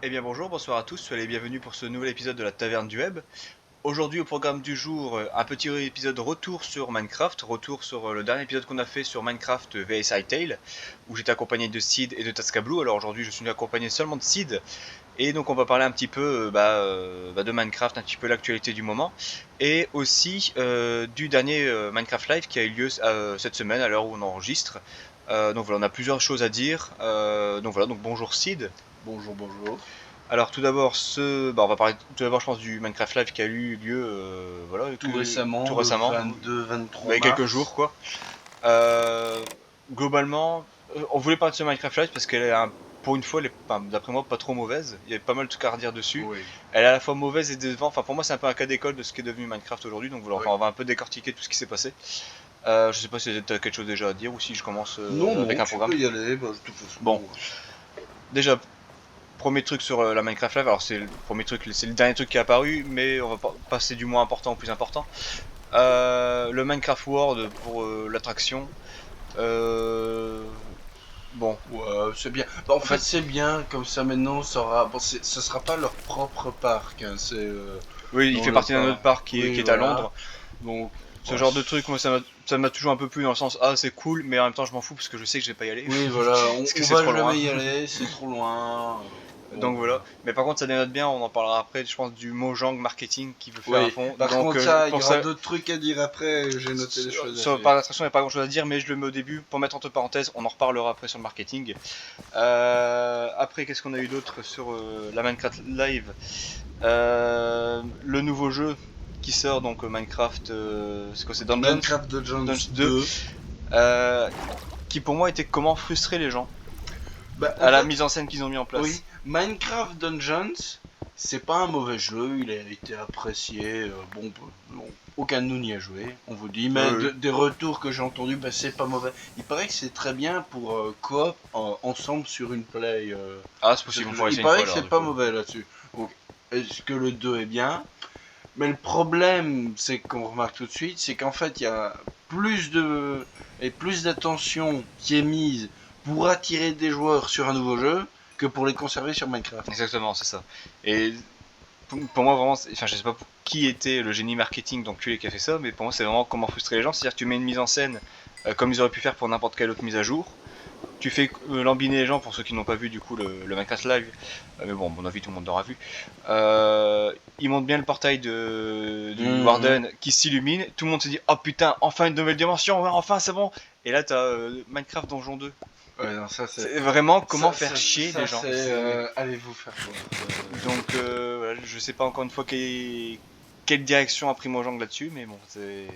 Eh bien bonjour, bonsoir à tous, soyez les bienvenus pour ce nouvel épisode de la Taverne du Web. Aujourd'hui au programme du jour, un petit épisode retour sur Minecraft, retour sur le dernier épisode qu'on a fait sur Minecraft vs Hytale, où j'étais accompagné de Sid et de Tascablu. Alors aujourd'hui je suis accompagné seulement de Sid, et donc on va parler un petit peu de Minecraft, un petit peu l'actualité du moment, et aussi du dernier Minecraft Live qui a eu lieu cette semaine à l'heure où on enregistre. Donc voilà, on a plusieurs choses à dire. Donc bonjour Sid. Bonjour, bonjour. Alors tout d'abord, on va parler tout d'abord, je pense, du Minecraft Live qui a eu lieu, Tout récemment, tout le récemment, 22-23 il y a quelques jours, mars. quoi. Euh, Globalement, on voulait parler de ce Minecraft Live parce qu'elle est, pour une fois, elle est, d'après moi, pas trop mauvaise. Il y a pas mal de trucs à redire dessus. Oui, Elle est à la fois mauvaise et décevante. Enfin, pour moi, c'est un peu un cas d'école de ce qui est devenu Minecraft aujourd'hui. Donc voilà, oui. enfin, on va un peu décortiquer tout ce qui s'est passé. Je sais pas si tu as quelque chose déjà à dire ou si je commence Non, avec non, un tu programme. peux y aller, bah, de toute façon. Bon, déjà, premier truc sur la Minecraft Live, alors c'est le premier truc, c'est le dernier truc qui est apparu, mais on va passer du moins important au plus important. Le Minecraft World pour l'attraction. Euh, bon, Ouais, c'est bien. Bah, en en fait, fait, c'est bien, comme ça maintenant, ça aura... bon, ce sera pas leur propre parc, hein, c'est oui, il dans fait le partie d'un autre parc. parc qui Oui, est à voilà. Londres. Donc, Ce ouais, genre de truc, moi, ça m'a toujours un peu plu dans le sens, ah, c'est cool, mais en même temps, je m'en fous parce que je sais que je vais pas y aller. oui, voilà, Parce que on c'est va trop loin. jamais y aller, c'est trop loin. Bon, Donc voilà. voilà. Mais par contre, ça dénote bien, on en parlera après, je pense, du Mojang marketing qu'il veut faire à Oui, fond. par Donc contre, ça, il y pour aura ça, d'autres trucs à dire après, j'ai noté des choses à dire. par l'attraction, il n'y a pas grand chose à dire, mais je le mets au début pour mettre entre parenthèses. On en reparlera après sur le marketing. Après, qu'est-ce qu'on a eu d'autre sur la Minecraft Live? Le nouveau jeu qui sort, donc Minecraft, c'est quoi, c'est Dungeons, Minecraft Dungeons Dungeons 2, 2. euh, qui pour moi était comment frustrer les gens Bah, en à la fait, mise en scène qu'ils ont mis en oui, place. Minecraft Dungeons, c'est pas un mauvais jeu, il a été apprécié. Bon, aucun de nous n'y a joué, on vous dit, mais Oui. des retours que j'ai entendus, bah, c'est pas mauvais. Il paraît que c'est très bien pour coop ensemble sur une play. Ah, c'est possible, on pourrait Il essayer une paraît fois que alors c'est du pas coup. mauvais là-dessus. Donc, est-ce que le 2 est bien? Mais le problème, c'est qu'on remarque tout de suite, c'est qu'en fait, il y a plus d'attention qui est mise pour attirer des joueurs sur un nouveau jeu que pour les conserver sur Minecraft. Exactement, c'est ça. Et pour moi, vraiment, enfin, je sais pas qui était le génie marketing d'enculé qui a fait ça, mais pour moi, c'est vraiment comment frustrer les gens. C'est-à-dire que tu mets une mise en scène comme ils auraient pu faire pour n'importe quelle autre mise à jour. Tu fais lambiner les gens pour ceux qui n'ont pas vu du coup le Minecraft Live, mais bon, à mon avis, tout le monde l'aura vu. Ils montrent bien le portail du Mhm. Warden qui s'illumine. Tout le monde se dit, oh putain, enfin une nouvelle dimension, ouais, enfin c'est bon. Et là, t'as Minecraft Donjon 2. Ouais, non, ça c'est. C'est vraiment comment Ça, faire ça, chier les ça, gens. c'est. Allez vous faire voir. Donc, voilà, je sais pas encore une fois quelle direction a pris Mojang là-dessus, mais bon, c'est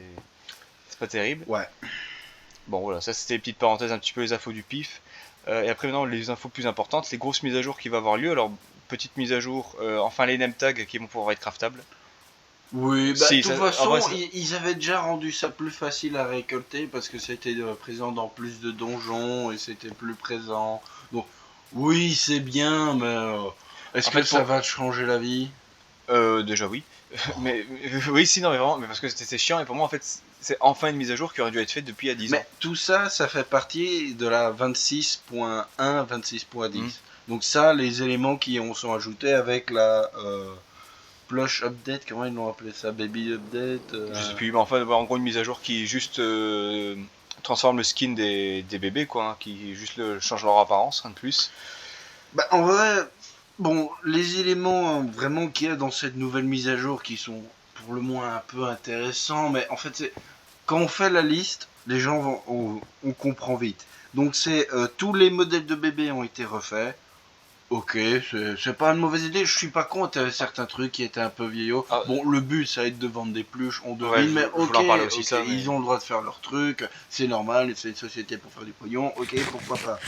pas terrible. Ouais. Bon, voilà, ça c'était les petites parenthèses, un petit peu les infos du pif. Et après, maintenant, les infos plus importantes, les grosses mises à jour qui vont avoir lieu. Alors, petite mise à jour, enfin les name tags qui vont pouvoir être craftables. Oui, bah de Si, toute en vrai, façon, ils avaient déjà rendu ça plus facile à récolter parce que c'était présent dans plus de donjons et c'était plus présent. Donc, oui, c'est bien, mais est-ce en que fait, ça va te changer la vie? déjà oui. Mais oui, si, non, mais vraiment, mais parce que c'était chiant, et pour moi, en fait, c'est enfin une mise à jour qui aurait dû être faite depuis il y a 10 Mais ans. tout ça, ça fait partie de la 26.1, Hmm. 26.10. Donc ça, les éléments qui ont sont ajoutés avec la Plush Update, comment ils l'ont appelé ça? Baby Update Je sais plus, mais enfin, en gros, une mise à jour qui juste transforme le skin des bébés, quoi, hein, qui juste change leur apparence, rien de plus. Bah, en vrai, bon, les éléments vraiment qu'il y a dans cette nouvelle mise à jour qui sont pour le moins un peu intéressants, mais en fait, quand on fait la liste, les gens on comprend vite. Donc, c'est tous les modèles de bébés ont été refaits. Ok, c'est pas une mauvaise idée. Je suis pas contre certains trucs qui étaient un peu vieillots. Ah, Bon, le but, ça va être de vendre des pluches, on ouais, devine, mais je voulais ok, en parler aussi, ok, ça, mais. ils ont le droit de faire leur truc, c'est normal, c'est une société pour faire du pognon, ok, pourquoi pas.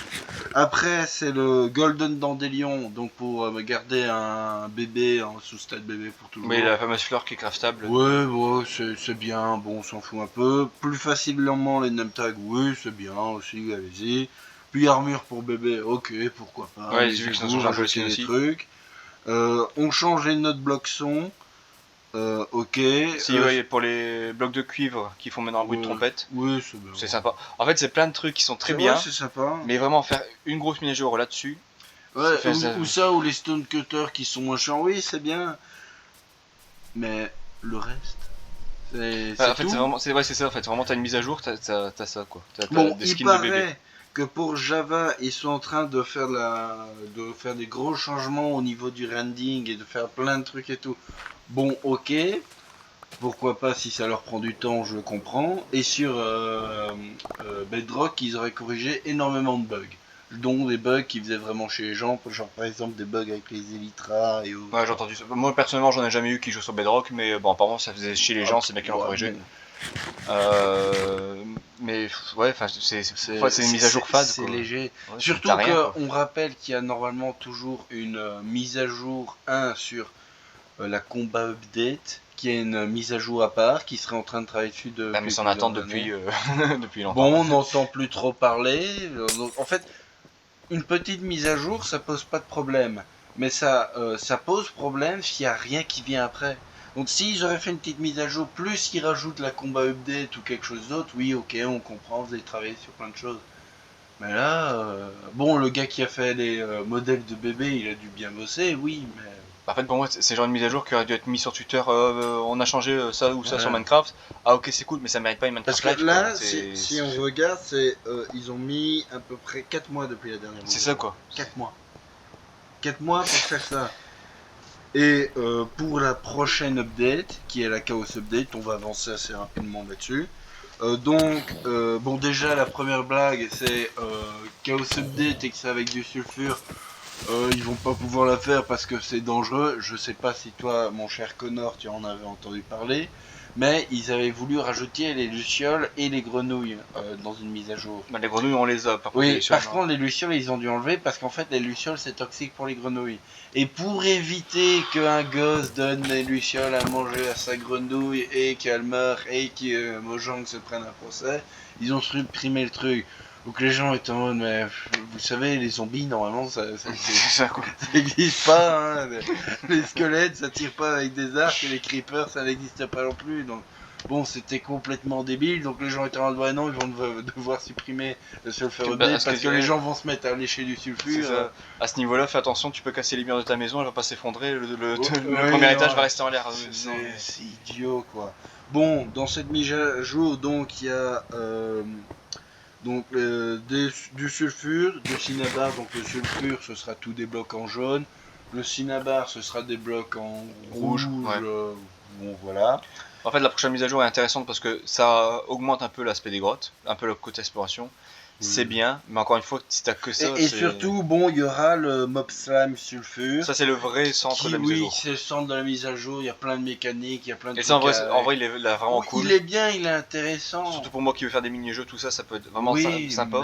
Après, c'est le Golden Dandelion, donc pour garder un bébé, un sous-stade bébé pour Mais toujours. la fameuse fleur qui est craftable. Ouais, ouais, c'est bien, bon, on s'en fout un peu. Plus facilement les name tags, oui, c'est bien aussi, allez-y. Puis armure pour bébé, ok, pourquoi pas, Ouais, j'ai vu qu'ils ont amusez-vous, changé un peu le rajoutez skin des aussi. trucs. On change les notes blocs son, ok. Si, ouais, pour les blocs de cuivre qui font maintenant un bruit de Ouais, trompette, oui, c'est bien. c'est sympa. En fait, c'est plein de trucs qui sont très C'est vrai, bien, c'est sympa. mais vraiment faire une grosse mise à jour là-dessus. Ouais, Fait, ça- ou ça, ou les Stone Cutter qui sont moins chiants, oui, c'est bien. Mais le reste, en c'est fait, c'est tout. vraiment, c'est ouais, c'est ça. En fait, vraiment, t'as une mise à jour, t'as ça quoi. T'as Bon, des il skins de bébé. paraît que pour Java, ils sont en train de faire des gros changements au niveau du rending et de faire plein de trucs et tout. Bon, ok, pourquoi pas si ça leur prend du temps, je le comprends. Et sur Bedrock, ils auraient corrigé énormément de bugs. Dont des bugs qui faisaient vraiment chez les gens, genre par exemple des bugs avec les Elytra et Ouais, autres. j'ai entendu ça. Moi, personnellement, j'en ai jamais eu qui jouent sur Bedrock, mais bon, apparemment, ça faisait chier les Ah, gens, c'est bien qu'ils l'ont ouais, corrigé. bon, Mais ouais, enfin, c'est une mise à jour fade, c'est quoi. léger. Ouais, t'as Surtout rien, quoi. qu'on rappelle qu'il y a normalement toujours une mise à jour 1 sur la Combat Update, qui est une mise à jour à part, qui serait en train de travailler dessus Ah, mais depuis ça en plusieurs attend années. depuis, depuis longtemps. Bon, on n'entend plus trop parler. Donc, en fait, une petite mise à jour, ça pose pas de problème. Mais ça pose problème s'il n'y a rien qui vient après. Donc s'ils auraient fait une petite mise à jour, plus ils rajoutent la combat update ou quelque chose d'autre, oui ok, on comprend, vous avez travaillé sur plein de choses. Mais là, bon, le gars qui a fait les modèles de bébé, il a dû bien bosser, oui, mais En fait, pour moi, c'est genre une mise à jour qui aurait dû être mise sur Twitter. On a changé ça ou ça sur voilà. Minecraft. Ah, ok, c'est cool, mais ça mérite pas une Parce Minecraft que Live, quoi. là, si on regarde, ils ont mis à peu près 4 mois depuis la dernière C'est mise à ça, jour. quoi. 4 mois. 4 mois pour faire ça. Et pour la prochaine update, qui est la Chaos Update, on va avancer assez rapidement là-dessus. Bon, déjà, la première blague, c'est Chaos Update et que c'est avec du sulfure. Ils vont pas pouvoir la faire parce que c'est dangereux. Je sais pas si toi, mon cher Connor, tu en avais entendu parler. Mais ils avaient voulu rajouter les lucioles et les grenouilles dans une mise à jour. Bah, les grenouilles, on les a, par contre, les Oui, lucioles, par non. contre, les lucioles, ils ont dû enlever parce qu'en fait, les lucioles, c'est toxique pour les grenouilles. Et pour éviter qu'un gosse donne des lucioles à manger à sa grenouille et qu'elle meure et que Mojang se prenne un procès, ils ont supprimé le truc. Donc les gens étaient en mode, mais vous savez, les zombies, normalement, C'est ça, quoi. ça n'existe pas. Hein. Les squelettes, ça tire pas avec des arcs et les creepers, ça n'existe pas non plus. Donc, bon, c'était complètement débile. Donc les gens étaient en mode, ouais, non, ils vont devoir supprimer le sulfur update parce que les gens vont se mettre à lécher du C'est sulfure. ça. À ce niveau-là, fais attention, tu peux casser les murs de ta maison, elle va pas s'effondrer, le Oui, premier non, étage va rester en l'air. Non, mais- c'est idiot quoi. Bon, dans cette mise à jour, donc il y a du sulfure, du cinnabar. Donc le sulfure, ce sera tout des blocs en jaune. Le cinnabar, ce sera des blocs en rouge. Ouais. Bon, voilà. En fait, la prochaine mise à jour est intéressante parce que ça augmente un peu l'aspect des grottes, un peu le côté exploration. C'est bien, mais encore une fois, si t'as que ça, Et surtout, bon, il y aura le Mob Slime sulfure. ça c'est le vrai centre de la mise à Oui, jour. c'est le centre de la mise à jour. Il y a plein de mécaniques, il y a plein de Et ça, trucs en vrai, il est vraiment Oui, cool. il est bien, il est intéressant. Surtout pour moi qui veux faire des mini-jeux, tout ça, ça peut être vraiment Oui, sympa.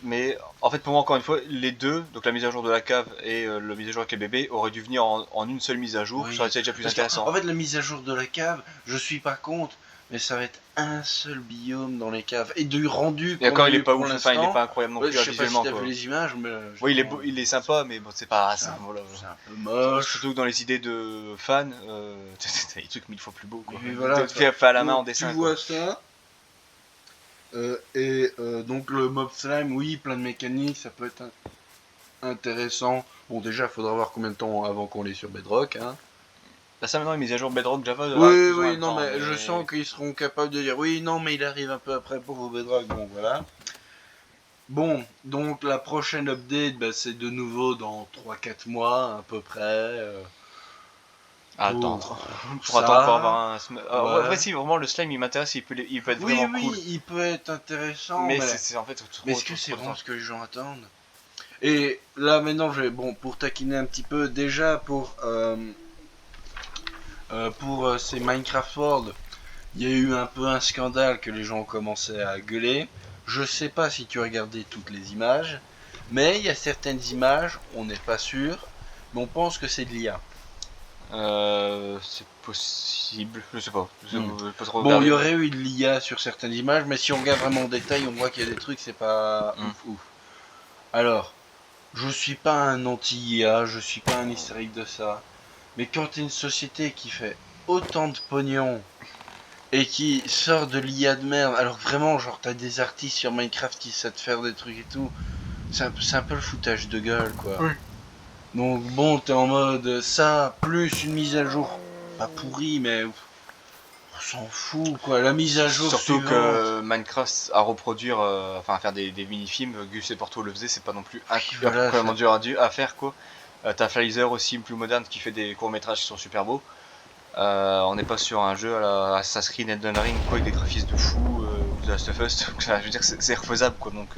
Mais en fait, pour moi, encore une fois, les deux, donc la mise à jour de la cave et la mise à jour avec les bébés, auraient dû venir en une seule mise à jour. oui. Ça aurait été déjà plus Parce intéressant. en fait, la mise à jour de la cave, je suis pas contre, mais ça va être un seul biome dans les caves. Et du rendu Et qu'on encore, a il est eu pas pour ouf, enfin, il est l'instant, pas incroyable non ouais, plus je sais pas si visuellement, t'as quoi. vu les images, mais Oui, il est sympa, mais bon, c'est pas. c'est un, Voilà. c'est un peu moche. Surtout que dans les idées de fans, t'as des trucs mille fois plus beaux, quoi. Et voilà, Fait à la main en donc, dessin, tu quoi. vois ça. Donc le Mob Slime, oui, plein de mécaniques, ça peut être intéressant. Bon, déjà, il faudra voir combien de temps avant qu'on l'ait sur Bedrock. Hein. Là, ça maintenant, une mise à jour Bedrock Java arrive Oui, plus ou moins en oui, même non, temps, mais je sens qu'ils seront capables de dire oui, non, mais il arrive un peu après pour vos Bedrock. Bon, voilà. Bon, donc la prochaine update, bah, c'est de nouveau dans 3-4 mois à peu près. à Pour attendre. Pour attendre pour ça. avoir un. Ouais. Ouais, si, vraiment, le slime il m'intéresse, il peut être Oui, vraiment oui, cool. il peut être intéressant, Mais mais, c'est en fait trop. mais est-ce que c'est vraiment ce que les gens attendent? Et là maintenant, bon, pour taquiner un petit peu, déjà pour ces Minecraft World, il y a eu un peu un scandale que les gens ont commencé à gueuler. Je sais pas si tu as regardé toutes les images, mais il y a certaines images, on n'est pas sûr, mais on pense que c'est de l'IA. C'est possible, je sais pas. Je pas trop Bon, il regarder. y aurait eu de l'IA sur certaines images, mais si on regarde vraiment en détail, on voit qu'il y a des trucs, c'est pas ouf. Alors, je suis pas un anti-IA, je suis pas un historique de ça, mais quand t'es une société qui fait autant de pognon et qui sort de l'IA de merde, alors vraiment, genre t'as des artistes sur Minecraft qui savent faire des trucs et tout, c'est un peu le foutage de gueule, quoi. Oui. Donc bon, t'es en mode ça, plus une mise à jour, pas pourrie, mais on s'en fout, quoi. La mise à jour Surtout suivante. que Minecraft à reproduire, enfin à faire des mini-films, Gus et Porto le faisaient, c'est pas non plus voilà, incroyablement ça- dur à faire quoi. T'as Flizer aussi plus moderne qui fait des courts-métrages qui sont super beaux. On n'est pas sur un jeu à la Assassin's Creed Elden Ring quoi, avec des graphismes de fou ou The Last of Us. Donc, ça, je veux dire, c'est refaisable quoi. Donc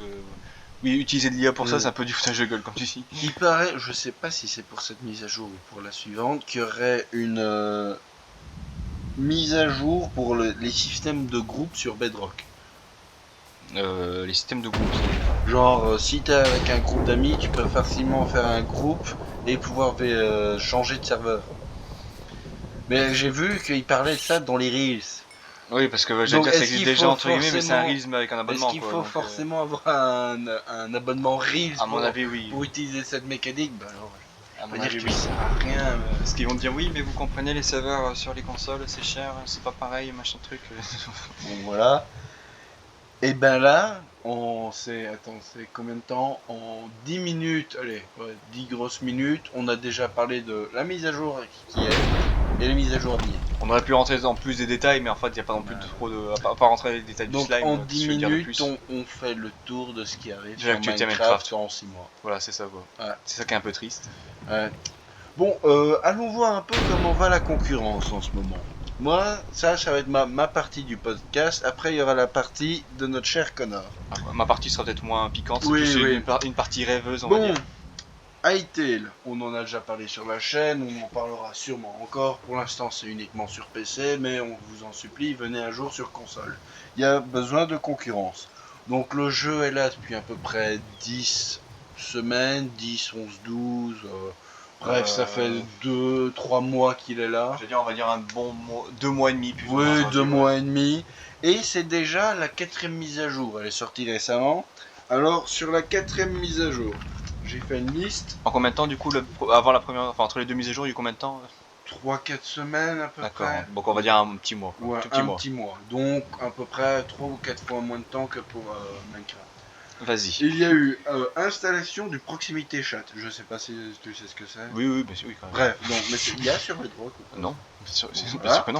oui, utiliser de l'IA pour ça, c'est un peu du foutage de gueule comme tu dis. Il paraît, je sais pas si c'est pour cette mise à jour ou pour la suivante, qu'il y aurait une mise à jour pour les systèmes de groupe sur Bedrock. Les systèmes de groupe. Genre, si t'es avec un groupe d'amis, tu peux facilement faire un groupe et pouvoir changer de serveur. Mais j'ai vu qu'il parlait de ça dans les Reels. Oui, parce que j'allais Donc, dire que ça est-ce existe qu'il déjà faut entre guillemets, mais c'est un forcément, Reels mais avec un est-ce abonnement qu'il quoi. faut Donc, forcément avoir un abonnement Reels à mon avis, oui. pour utiliser cette mécanique? Bah alors, À on mon va dire avis, que oui. ça sert à rien. Parce qu'ils vont te dire oui, mais vous comprenez les serveurs sur les consoles, c'est cher, c'est pas pareil, machin truc. Bon, voilà. Et ben là, attends, c'est combien de temps? En 10 minutes, allez, ouais, 10 grosses minutes, on a déjà parlé de la mise à jour qui est et la mise à jour à venir. On aurait pu rentrer dans plus des détails, mais en fait, il n'y a pas non plus trop de. À pas rentrer dans les détails du Donc slime, en qu'est-ce 10 que je veux dire de minutes, plus on fait le tour de ce qui arrive de sur l'actualité Minecraft Minecraft. en 6 mois. Voilà, c'est ça quoi. Ouais. C'est ça qui est un peu triste. Ouais. Bon, allons voir un peu comment va la concurrence en ce moment. Moi, ça va être ma partie du podcast. Après, il y aura la partie de notre cher Connor. Ma partie sera peut-être moins piquante, c'est Oui, plus oui. une partie rêveuse, on va Bon, dire. Hytale, on en a déjà parlé sur la chaîne, on en parlera sûrement encore. Pour l'instant, c'est uniquement sur PC, mais on vous en supplie, venez un jour sur console. Il y a besoin de concurrence. Donc le jeu est là depuis à peu près 10 semaines, 10, 11, 12. Bref, ça fait 2, 3 mois qu'il est là. Je veux dire, on va dire un bon 2 mois et demi, plus ou moins. Oui, aujourd'hui, 2 mois et demi. Et c'est déjà la 4ème mise à jour. Elle est sortie récemment. Alors, sur la 4ème mise à jour, j'ai fait une liste. En combien de temps, du coup, avant la première. Enfin, entre les deux mises à jour, il y a eu combien de temps 3-4 semaines à peu D'accord, près. donc on va dire un petit mois. Quoi. Ouais, Tout petit un mois. petit mois. Donc à peu près 3 ou 4 fois moins de temps que pour Minecraft. Vas-y. Il y a eu installation du proximité chat. Je sais pas si tu sais ce que c'est. Oui, oui, bien sûr, oui, quand même. Bref, donc, mais il y a sur Bedrock. Non, bien sûr Voilà. que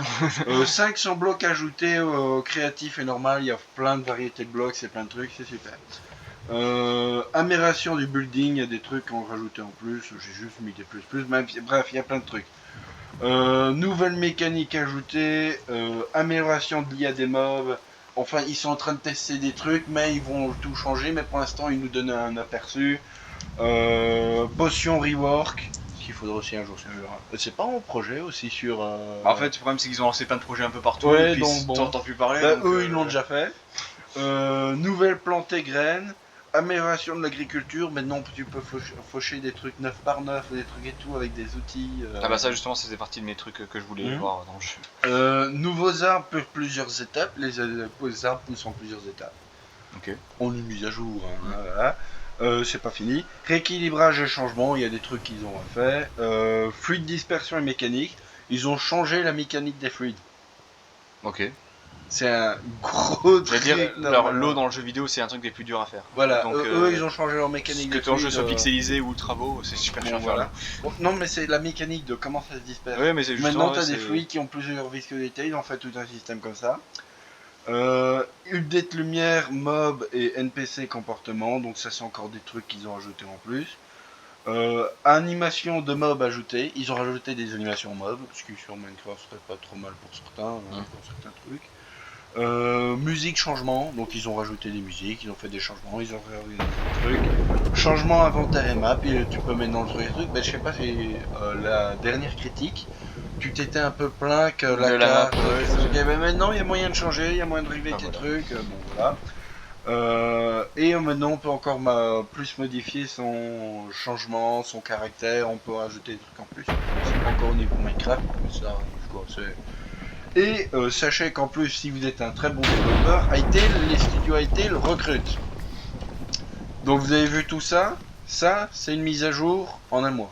non. 500 blocs ajoutés créatif et normal. Il y a plein de variétés de blocs, c'est plein de trucs, c'est super. Amélioration du building, il y a des trucs qu'on rajouté en plus. J'ai juste mis des plus. Bref, il y a plein de trucs. Nouvelle mécanique ajoutée, amélioration de l'IA des mobs. Enfin, ils sont en train de tester des trucs, mais ils vont tout changer. Mais pour l'instant, ils nous donnent un aperçu. Potion rework, qu'il faudra aussi un jour sur. C'est pas en projet aussi sur. En fait, le problème c'est qu'ils ont lancé plein de projets un peu partout, Ouais, et puis donc bon. t'entends plus parler. Bah, donc, eux, ils l'ont déjà fait. Nouvelle plantée graines. Amélioration de l'agriculture. Maintenant, tu peux faucher des trucs 9 par 9, des trucs et tout avec des outils. Ah bah ça justement, ça faisait partie de mes trucs que je voulais voir dans le jeu. Nouveaux arbres pour plusieurs étapes. Les arbres poussent en plusieurs étapes. Ok. On une mise à jour. Hein, voilà. C'est pas fini. Rééquilibrage et changement. Il y a des trucs qu'ils ont fait. Fluide dispersion et mécanique. Ils ont changé la mécanique des fluides. Ok. C'est un gros Je veux truc. dire, l'eau dans le jeu vidéo, c'est un truc des plus durs à faire. Voilà, Donc, eux ils ont changé leur mécanique. Que ton jeu soit pixelisé ou ultra beau, c'est super chiant à faire. Voilà. Bon, non, mais c'est la mécanique de comment ça se disperse. Oui, mais c'est justement. Maintenant, tu as des fluides qui ont plusieurs viscosités, ils ont fait tout un système comme ça. Update lumière, mob et NPC comportement, donc ça c'est encore des trucs qu'ils ont ajouté en plus. Animation de mob ajoutée, ils ont rajouté des animations mob, ce qui sur Minecraft serait pas trop mal pour certains, pour certains trucs. Musique changement, donc ils ont rajouté des musiques, ils ont fait des changements, ils ont réorganisé des trucs. Changement inventaire et map, et tu peux mettre dans le truc, mais je sais pas si la dernière critique, tu t'étais un peu plaint que la carte. Mais maintenant il y a moyen de changer, il y a moyen de régler tes trucs, bon voilà. Et maintenant on peut encore plus modifier son changement, son caractère, on peut rajouter des trucs en plus. C'est pas encore au niveau Minecraft, mais ça arrive quoi, c'est. Et sachez qu'en plus, si vous êtes un très bon développeur, Hytale, les studios Hytale recrutent. Donc vous avez vu tout ça, c'est une mise à jour en un mois.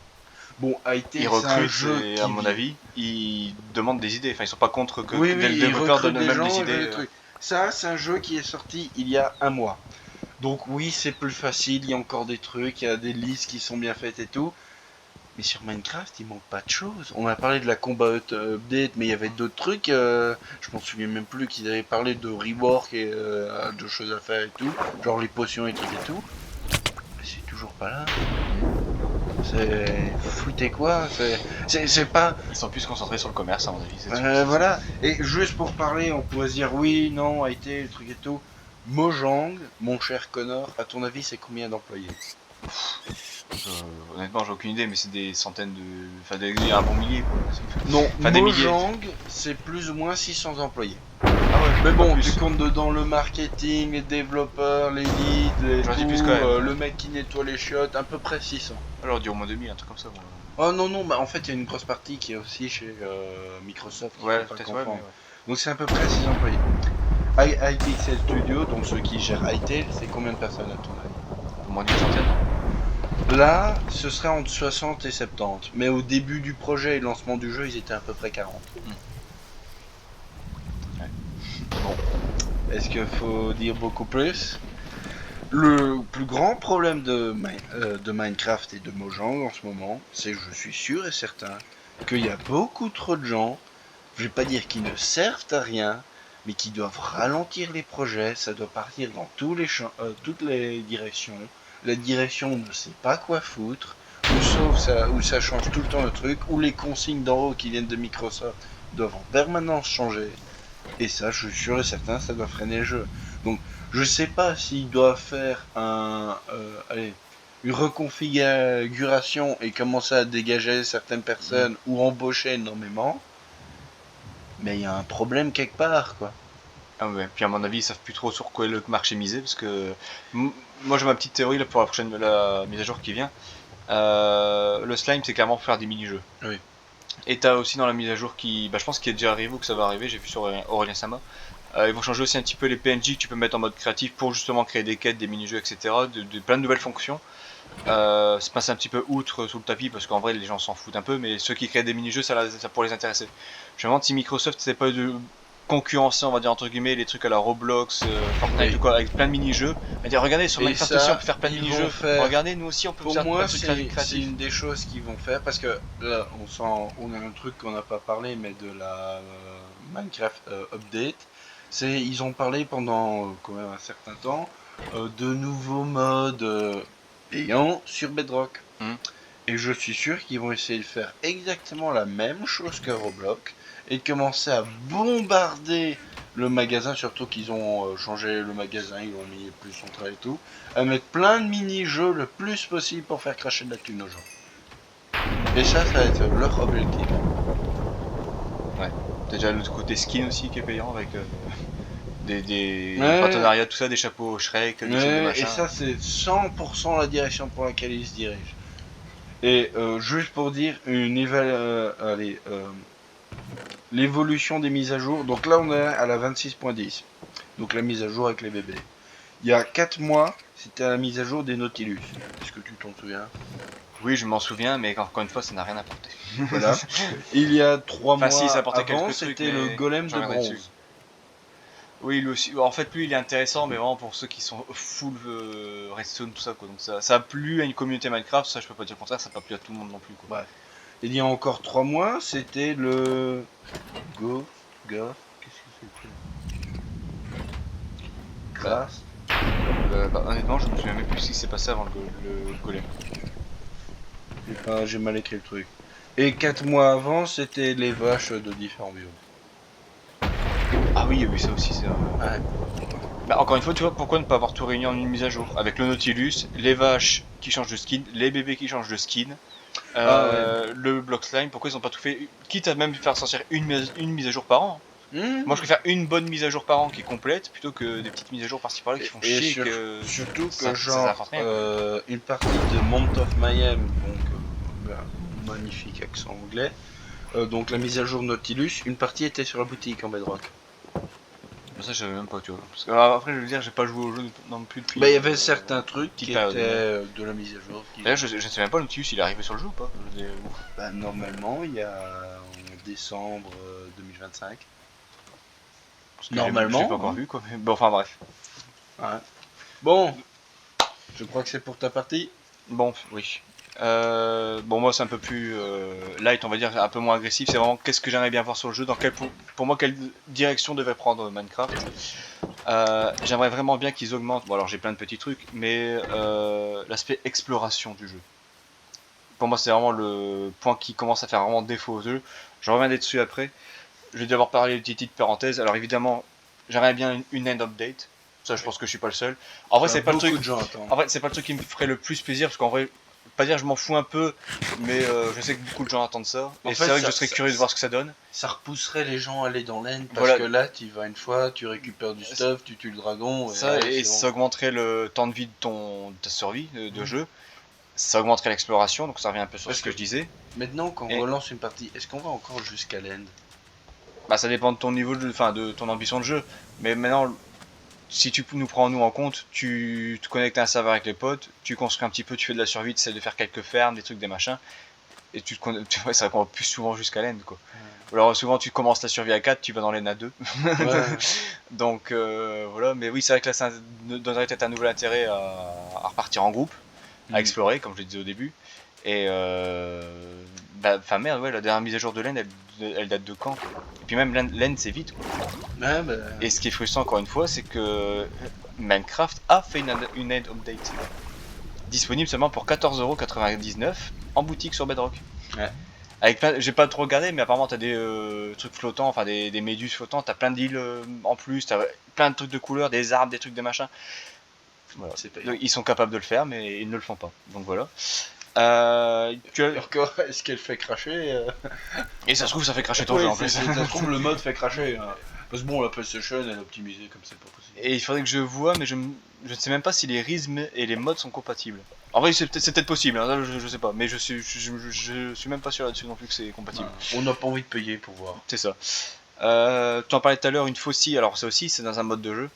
Bon, Hytale, c'est un jeu et à mon avis, ils demandent des idées. Enfin, ils sont pas contre que oui, les développeurs donnent des même gens, des idées. Ça, c'est un jeu qui est sorti il y a un mois. Donc oui, c'est plus facile, il y a encore des trucs, il y a des listes qui sont bien faites et tout. Mais sur Minecraft, il manque pas de choses. On a parlé de la combat update, mais il y avait d'autres trucs. Je m'en souviens même plus qu'ils avaient parlé de rework et de choses à faire et tout. Genre les potions et trucs et tout. Mais c'est toujours pas là. C'est. Foutez quoi. C'est pas. Ils sont plus concentrés sur le commerce, à mon avis, c'est sûr. Voilà. Et juste pour parler, on pourrait se dire oui, non, a été, le truc et tout. Mojang, mon cher Connor, à ton avis, c'est combien d'employés? Honnêtement, j'ai aucune idée, mais c'est des centaines de. Enfin, il y a un bon millier, quoi. Non, Enfin, des milliers. Mojang, c'est plus ou moins 600 employés. Ah ouais, Mais pas bon, tu plus. comptes dedans le marketing, les développeurs, les leads, les J'aurais dit tout, plus quand même. le mec qui nettoie les chiottes, à peu près 600. Alors, dit au moins 2000, un truc comme ça. Bon. Oh non, non, bah en fait, il y a une grosse partie qui est aussi chez Microsoft, il Ouais, faut pas peut-être, ouais, mais confondre. ouais. Donc c'est à peu près 6 employés. iPixel Studio, donc ceux qui gèrent iTail, c'est combien de personnes à ton avis? Au moins d'une centaine. Là, ce serait entre 60 et 70. Mais au début du projet et le lancement du jeu, ils étaient à peu près 40. Ouais. Bon, est-ce qu'il faut dire beaucoup plus? Le plus grand problème de Minecraft et de Mojang en ce moment, c'est que je suis sûr et certain qu'il y a beaucoup trop de gens, je vais pas dire qui ne servent à rien, mais qui doivent ralentir les projets, ça doit partir dans toutes les directions. La direction ne sait pas quoi foutre, ou ça change tout le temps le truc, ou les consignes d'en haut qui viennent de Microsoft doivent en permanence changer. Et ça, je suis sûr et certain, ça doit freiner le jeu. Donc, je sais pas s'ils doivent faire une reconfiguration et commencer à dégager certaines personnes ou embaucher énormément. Mais il y a un problème quelque part, quoi. Ah ouais, puis à mon avis, ils savent plus trop sur quoi est le marché misé, parce que moi j'ai ma petite théorie là, pour la mise à jour qui vient. Le slime, c'est clairement pour faire des mini-jeux. Oui. Et t'as aussi dans la mise à jour qui, bah, je pense qu'il est déjà arrivé ou que ça va arriver, j'ai vu sur Aurélien Sama. Ils vont changer aussi un petit peu les PNJ que tu peux mettre en mode créatif pour justement créer des quêtes, des mini-jeux, etc. De plein de nouvelles fonctions. C'est passé un petit peu outre sous le tapis parce qu'en vrai les gens s'en foutent un peu, mais ceux qui créent des mini-jeux, ça pourrait les intéresser. Je me demande si Microsoft c'est pas de concurrencer, on va dire entre guillemets, les trucs à la Roblox, Fortnite Oui. ou quoi, avec plein de mini-jeux. Et dire regardez sur Et Minecraft aussi on ça, peut faire plein de ils vont mini-jeux. faire. Regardez nous aussi on peut Pour faire plein moi, de trucs c'est créatifs. une des choses qu'ils vont faire parce que là, on a un truc qu'on n'a pas parlé, mais de la Minecraft update. C'est, ils ont parlé pendant quand même un certain temps de nouveaux modes payants sur Bedrock. Hmm. Et je suis sûr qu'ils vont essayer de faire exactement la même chose que Roblox et de commencer à bombarder le magasin, surtout qu'ils ont changé le magasin, ils l'ont mis plus central et tout, à mettre plein de mini-jeux le plus possible pour faire cracher de la thune aux gens. Et ça va être leur objectif. Ouais. Déjà le côté skin aussi qui est payant avec des Ouais, partenariats, tout ça, des chapeaux Shrek, des trucs de ouais, et machin. ça c'est 100% la direction pour laquelle ils se dirigent. Et juste pour dire, l'évolution des mises à jour. Donc là, on est à la 26.10. Donc la mise à jour avec les bébés. Il y a 4 mois, c'était la mise à jour des Nautilus. Est-ce que tu t'en souviens? Oui, je m'en souviens, mais encore une fois, ça n'a rien apporté. Voilà. Il y a 3 Enfin, si, ça mois apportait avant, quelques trucs, c'était le mais golem je de reviendrai dessus. bronze. Oui, lui aussi. En fait, lui, il est intéressant, mais vraiment pour ceux qui sont full redstone, tout ça, quoi. Donc ça a plu à une communauté Minecraft, ça je peux pas dire le contraire, ça n'a pas plu à tout le monde non plus, quoi. Bref. Il y a encore 3 mois, c'était le Go. Qu'est-ce que c'était? Bah, Grass. honnêtement, je me souviens même plus ce qui s'est passé avant le golem. J'ai mal écrit le truc. Et 4 mois avant, c'était les vaches de différents biomes. Ah oui, il y a eu ça aussi, c'est vrai. Ouais. Bah, encore une fois, tu vois, pourquoi ne pas avoir tout réuni en une mise à jour? Avec le Nautilus, les vaches qui changent de skin, les bébés qui changent de skin, Ah ouais. le block slime, pourquoi ils ont pas tout fait? Quitte à même faire sortir une mise à jour par an. Moi, je Mmh. préfère une bonne mise à jour par an qui est complète plutôt que des petites mises à jour par-ci par-là qui font Et chier et que surtout que ça genre apporte rien, quoi. une partie de Mount of Mayhem, donc magnifique accent anglais, donc la mise à jour Nautilus, une partie était sur la boutique en Bedrock. Mais ça, je savais même pas, tu vois. Parce que, après, je veux dire, j'ai pas joué au jeu non plus depuis Bah il y avait certains trucs petite qui période. étaient Mais... de la mise à jour. D'ailleurs, je ne sais même pas, le Nautilus, il est arrivé sur le jeu ou pas? Bah, normalement il y a en décembre 2025. Parce que je l'ai pas Normalement, encore hein. vu, quoi. Mais bon, enfin, bref. Ouais. Bon, je crois que c'est pour ta partie. Bon, oui. Bon, moi c'est un peu plus light, on va dire, un peu moins agressif. C'est vraiment qu'est-ce que j'aimerais bien voir sur le jeu, pour moi quelle direction devait prendre Minecraft. J'aimerais vraiment bien qu'ils augmentent. Bon, alors j'ai plein de petits trucs, mais l'aspect exploration du jeu. Pour moi, c'est vraiment le point qui commence à faire vraiment défaut au jeu. Je reviendrai dessus après. Je vais d'abord parler de petite parenthèse. Alors évidemment, j'aimerais bien une end update. Ça, je pense que je suis pas le seul. En vrai, c'est pas le truc. En vrai, c'est pas le truc qui me ferait le plus plaisir parce qu'en vrai, pas dire je m'en fous un peu, mais je sais que beaucoup de gens attendent ça. Et c'est vrai que je serais curieux de voir ce que ça donne. Ça repousserait les gens à aller dans l'end parce que là, tu y vas une fois, tu récupères du stuff, tu tues le dragon. Ça augmenterait le temps de vie de ta survie de jeu. Ça augmenterait l'exploration, donc ça revient un peu sur ce que je disais. Maintenant, quand on relance une partie, est-ce qu'on va encore jusqu'à l'end? Bah, ça dépend de ton niveau de jeu, enfin de ton ambition de jeu. Mais maintenant, si tu nous prends nous en compte, tu te connectes à un serveur avec les potes, tu construis un petit peu, tu fais de la survie, tu essaies de faire quelques fermes, des trucs, des machins, et ça va plus souvent jusqu'à l'end quoi. Ou alors souvent tu commences la survie à 4, tu vas dans l'end à 2. Donc voilà, mais oui c'est vrai que là ça donnerait peut-être un nouvel intérêt à repartir en groupe, à explorer comme je le disais au début. Et enfin merde, ouais, la dernière mise à jour de l'end elle date de quand? Et puis même l'end c'est vite quoi. Et ce qui est frustrant encore une fois, c'est que Minecraft a fait une end update disponible seulement pour 14,99€ en boutique sur Bedrock. Ouais. Avec j'ai pas trop regardé, mais apparemment t'as des trucs flottants, enfin des méduses flottantes, t'as plein d'îles en plus, t'as plein de trucs de couleurs, des arbres, des trucs, des machins. Voilà. Donc, ils sont capables de le faire, mais ils ne le font pas. Donc voilà. Est-ce qu'elle fait cracher Et ça se trouve, ça fait cracher ton jeu en plus. Ça se trouve, le mode fait cracher. Parce que bon, la PlayStation elle est optimisée comme c'est pas possible. Et il faudrait que je vois, mais je ne sais même pas si les rythmes et les modes sont compatibles. En vrai, c'est peut-être possible, hein, je sais pas, mais je suis même pas sûr là-dessus non plus que c'est compatible. On n'a pas envie de payer pour voir. C'est ça. Tu en parlais tout à l'heure, une faucille, alors ça aussi, c'est dans un mode de jeu.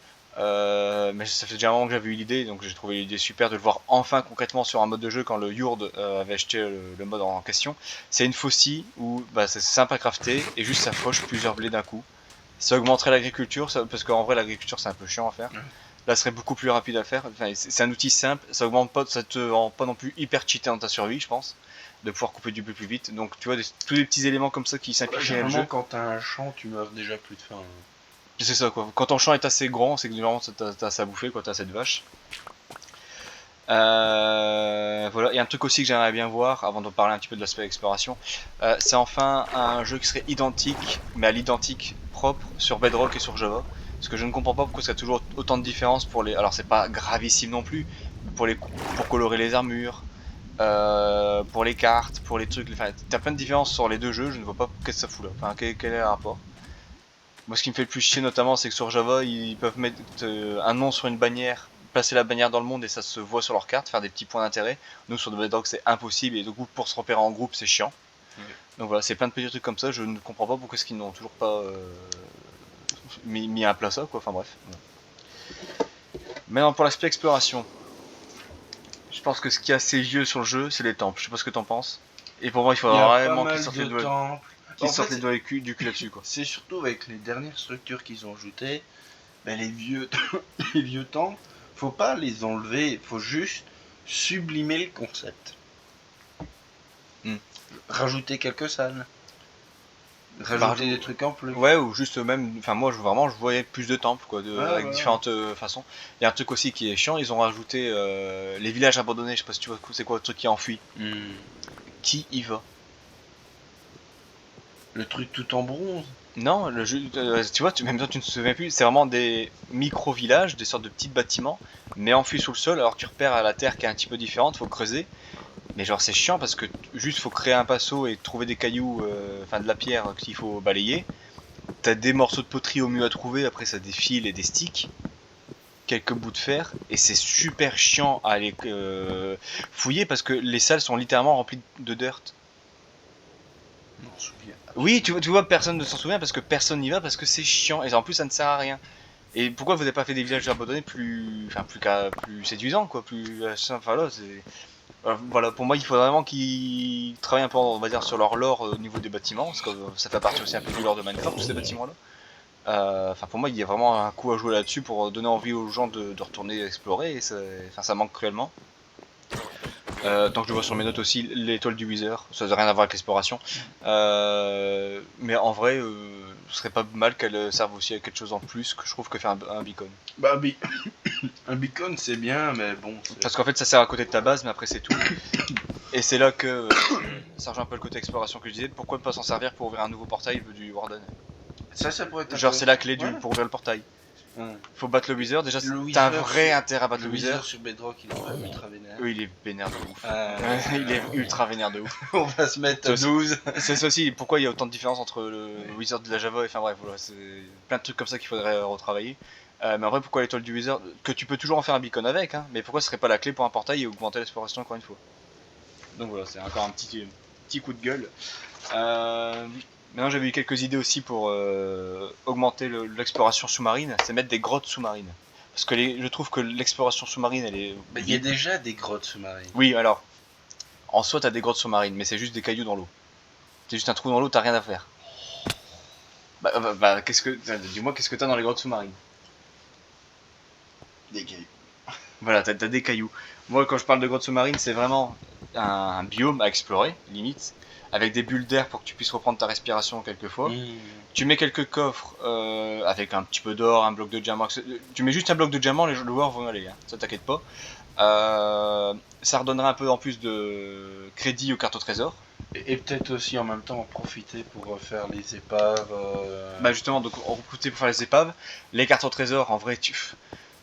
Mais ça fait déjà un moment que j'avais eu l'idée, donc j'ai trouvé l'idée super de le voir enfin concrètement sur un mode de jeu quand le Yurde avait acheté le mode en question. C'est une faucille où c'est simple à crafter et juste ça fauche plusieurs blés d'un coup. Ça augmenterait l'agriculture, parce qu'en vrai l'agriculture c'est un peu chiant à faire. Là ce serait beaucoup plus rapide à faire. Enfin, c'est un outil simple, ça augmente pas, ça te rend pas non plus hyper cheaté dans ta survie, je pense, de pouvoir couper du blé plus vite. Donc tu vois tous les petits éléments comme ça qui simplifient le jeu. Quand t'as un champ, tu meurs déjà plus de faim. C'est ça quoi. Quand ton champ est assez grand, c'est que vraiment t'as assez à bouffer, quoi, t'as assez de vaches. Voilà, il y a un truc aussi que j'aimerais bien voir avant de parler un petit peu de l'aspect exploration. C'est enfin un jeu qui serait identique, mais à l'identique propre sur Bedrock et sur Java. Parce que je ne comprends pas pourquoi il y a toujours autant de différences pour les. Alors c'est pas gravissime non plus, pour colorer les armures, pour les cartes, pour les trucs. Enfin, t'as plein de différences sur les deux jeux, je ne vois pas qu'est-ce que ça fout là. Enfin, quel est le rapport? Moi, ce qui me fait le plus chier notamment, c'est que sur Java, ils peuvent mettre un nom sur une bannière, placer la bannière dans le monde et ça se voit sur leur carte, faire des petits points d'intérêt. Nous, sur Bedrock, c'est impossible et du coup, pour se repérer en groupe, c'est chiant. Donc voilà, c'est plein de petits trucs comme ça. Je ne comprends pas pourquoi est-ce qu'ils n'ont toujours pas mis à plat ça, quoi. Enfin bref. Maintenant, pour l'aspect exploration, je pense que ce qui est assez vieux sur le jeu, c'est les temples. Je sais pas ce que t'en penses. Et pour moi, il faudra vraiment qu'ils sortent les doigts. Sortent les doigts du cul là-dessus quoi. C'est surtout avec les dernières structures qu'ils ont ajoutées, les vieux les vieux temples, faut pas les enlever, faut juste sublimer le concept. Rajouter quelques salles. Rajouter des trucs en plus. Ouais, ou juste même, enfin moi je voyais plus de temples quoi, avec différentes façons. Il y a un truc aussi qui est chiant, ils ont rajouté les villages abandonnés, je sais pas si tu vois c'est quoi le truc qui est enfui. Qui y va? Le truc tout en bronze. Non, le jeu, tu vois, même toi tu ne te souviens plus, c'est vraiment des micro-villages, des sortes de petits bâtiments, mais enfuis sous le sol, alors que tu repères à la terre qui est un petit peu différente, faut creuser. Mais genre c'est chiant parce que juste faut créer un passeau et trouver des cailloux, enfin de la pierre qu'il faut balayer. T'as des morceaux de poterie au mieux à trouver, après ça des fils et des sticks, quelques bouts de fer, et c'est super chiant à aller fouiller parce que les salles sont littéralement remplies de dirt. Oui, tu vois, personne ne s'en souvient parce que personne n'y va parce que c'est chiant et en plus ça ne sert à rien. Et pourquoi vous n'avez pas fait des villages abandonnés plus séduisants quoi, enfin là c'est. Voilà, pour moi il faudrait vraiment qu'ils travaillent un peu, on va dire, sur leur lore au niveau des bâtiments, parce que ça fait partie aussi un peu du lore de Minecraft, tous ces bâtiments là. Enfin, pour moi, il y a vraiment un coup à jouer là-dessus pour donner envie aux gens de retourner explorer. Et ça manque cruellement. Tant que je vois sur mes notes aussi l'étoile du Wither, ça n'a rien à voir avec l'exploration. Mais en vrai, ce serait pas mal qu'elle serve aussi à quelque chose en plus que je trouve que fait un beacon. Bah, un beacon c'est bien, mais bon. Parce qu'en fait, ça sert à côté de ta base, mais après, c'est tout. Et c'est là que ça rejoint un peu le côté exploration que je disais. Pourquoi ne pas s'en servir pour ouvrir un nouveau portail du Warden? Ça pourrait être. Genre, c'est la clé Ouais. pour ouvrir le portail. Ouais. Faut battre le Wither. Déjà, Le t'as un Wither, vrai intérêt à battre le Le Wither. Wither sur Bedrock, il est ultra vénère. Oui, il est vénère de ouf. Ouais. Il est ultra vénère de ouf. On va se mettre à 12. C'est ça aussi, pourquoi il y a autant de différence entre le Wizard de la Java et enfin bref, voilà, c'est plein de trucs comme ça qu'il faudrait retravailler. Mais en vrai, pourquoi l'étoile du Wizard que tu peux toujours en faire un beacon avec, hein, mais pourquoi ce serait pas la clé pour un portail et augmenter l'exploration encore une fois? Donc voilà, c'est encore un petit coup de gueule. Maintenant, j'avais eu quelques idées aussi pour augmenter l'exploration sous-marine, c'est mettre des grottes sous-marines. Parce que je trouve que l'exploration sous-marine, elle est. Bah, il y a déjà des grottes sous-marines. Oui, alors, en soi, t'as des grottes sous-marines, mais c'est juste des cailloux dans l'eau. C'est juste un trou dans l'eau, t'as rien à faire. Dis-moi, qu'est-ce que t'as dans les grottes sous-marines? Des cailloux. Voilà, t'as des cailloux. Moi, quand je parle de grottes sous-marines, c'est vraiment un biome à explorer, limite, avec des bulles d'air pour que tu puisses reprendre ta respiration quelquefois. Tu mets quelques coffres avec un petit peu d'or, un bloc de diamant. Tu mets juste un bloc de diamant, les joueurs vont aller, hein, ça t'inquiète pas. Ça redonnera un peu en plus de crédit aux cartes au trésor. Et peut-être aussi en même temps en profiter pour faire les épaves. Bah justement, donc on recrutait pour faire les épaves. Les cartes au trésor, en vrai,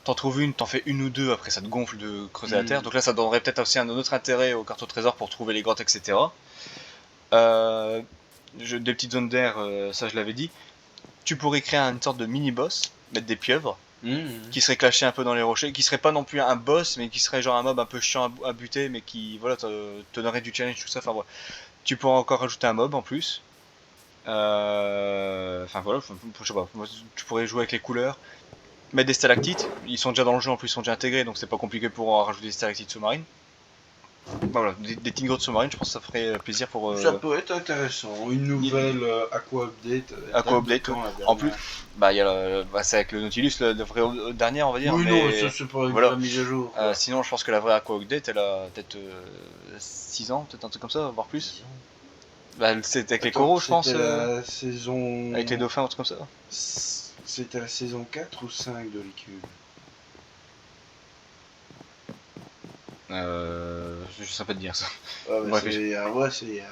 t'en trouves une, t'en fais une ou deux, après ça te gonfle de creuser la terre. Donc là, ça donnerait peut-être aussi un autre intérêt aux cartes au trésor pour trouver les grottes, etc. Des petites zones d'air, ça je l'avais dit. Tu pourrais créer une sorte de mini-boss, mettre des pieuvres, qui serait caché un peu dans les rochers, qui serait pas non plus un boss, mais qui serait genre un mob un peu chiant à buter, mais qui voilà, te donnerait du challenge, tout ça. Enfin voilà. Tu pourrais encore rajouter un mob en plus. Enfin voilà, je sais pas, tu pourrais jouer avec les couleurs. Mettre des stalactites, ils sont déjà dans le jeu en plus, ils sont déjà intégrés, donc c'est pas compliqué pour rajouter des stalactites sous-marines. Voilà, des petites grottes sous-marines, je pense que ça ferait plaisir pour. Ça peut être intéressant. Une nouvelle Aqua Update. Aqua Update, en plus, bah, c'est avec le Nautilus, la vraie dernière, on va dire. Oui, mais non, ça c'est pas une voilà. vraie mise à jour. Sinon, je pense que la vraie Aqua Update, elle a peut-être 6 ans, peut-être un truc comme ça, voire plus. Bah, c'était avec les coraux, je pense. C'était la saison. Avec les dauphins, un truc comme ça. C'était la saison 4 ou 5 de l'équipe. Je sais pas te dire ça. Ouais, c'est il y a, je dirais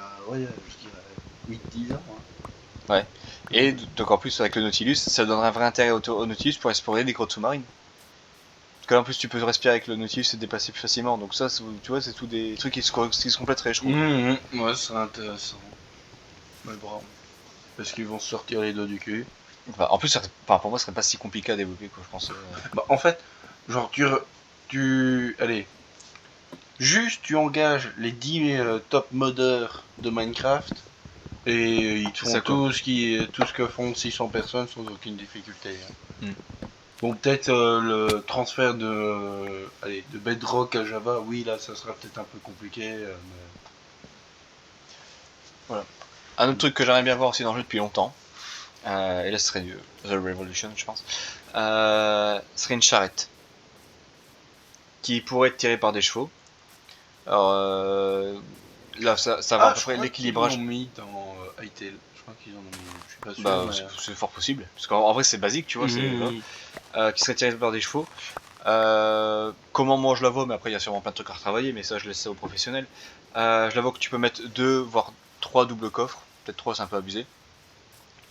8-10 ans. Hein. Ouais. Et donc en plus avec le Nautilus, ça donnerait un vrai intérêt au Nautilus pour explorer des grottes sous-marines. Parce que là en plus tu peux respirer avec le Nautilus et te déplacer plus facilement. Donc ça, tu vois, c'est tout des trucs qui se compléteraient, je trouve. Ouais, ce serait intéressant. Mais bon. Parce qu'ils vont se sortir les doigts du cul. Enfin, en plus, pour moi, ce serait pas si compliqué à développer, quoi, je pense. Bah, en fait, genre, allez. Juste, tu engages les 10 top modeurs de Minecraft et ils te font tout ce que font 600 personnes sans aucune difficulté. Hein. Bon, peut-être le transfert de Bedrock à Java, oui, là, ça sera peut-être un peu compliqué. Mais... Voilà. Un autre truc que j'aimerais bien voir aussi dans le jeu depuis longtemps, et là ce serait The Revolution, je pense, serait une charrette qui pourrait être tirée par des chevaux. Alors là, ça va à peu près l'équilibrage. Ils l'ont mis dans Hytale. Je crois qu'ils en ont mis. Je suis pas sûr. Bah, c'est fort possible. Parce qu'en vrai, c'est basique, tu vois. Qui serait tirée par des chevaux. Comment moi je la vois, mais après il y a sûrement plein de trucs à retravailler, mais ça je laisse ça aux professionnels. Je la vois que tu peux mettre 2 voire 3 doubles coffres. Peut-être 3, c'est un peu abusé.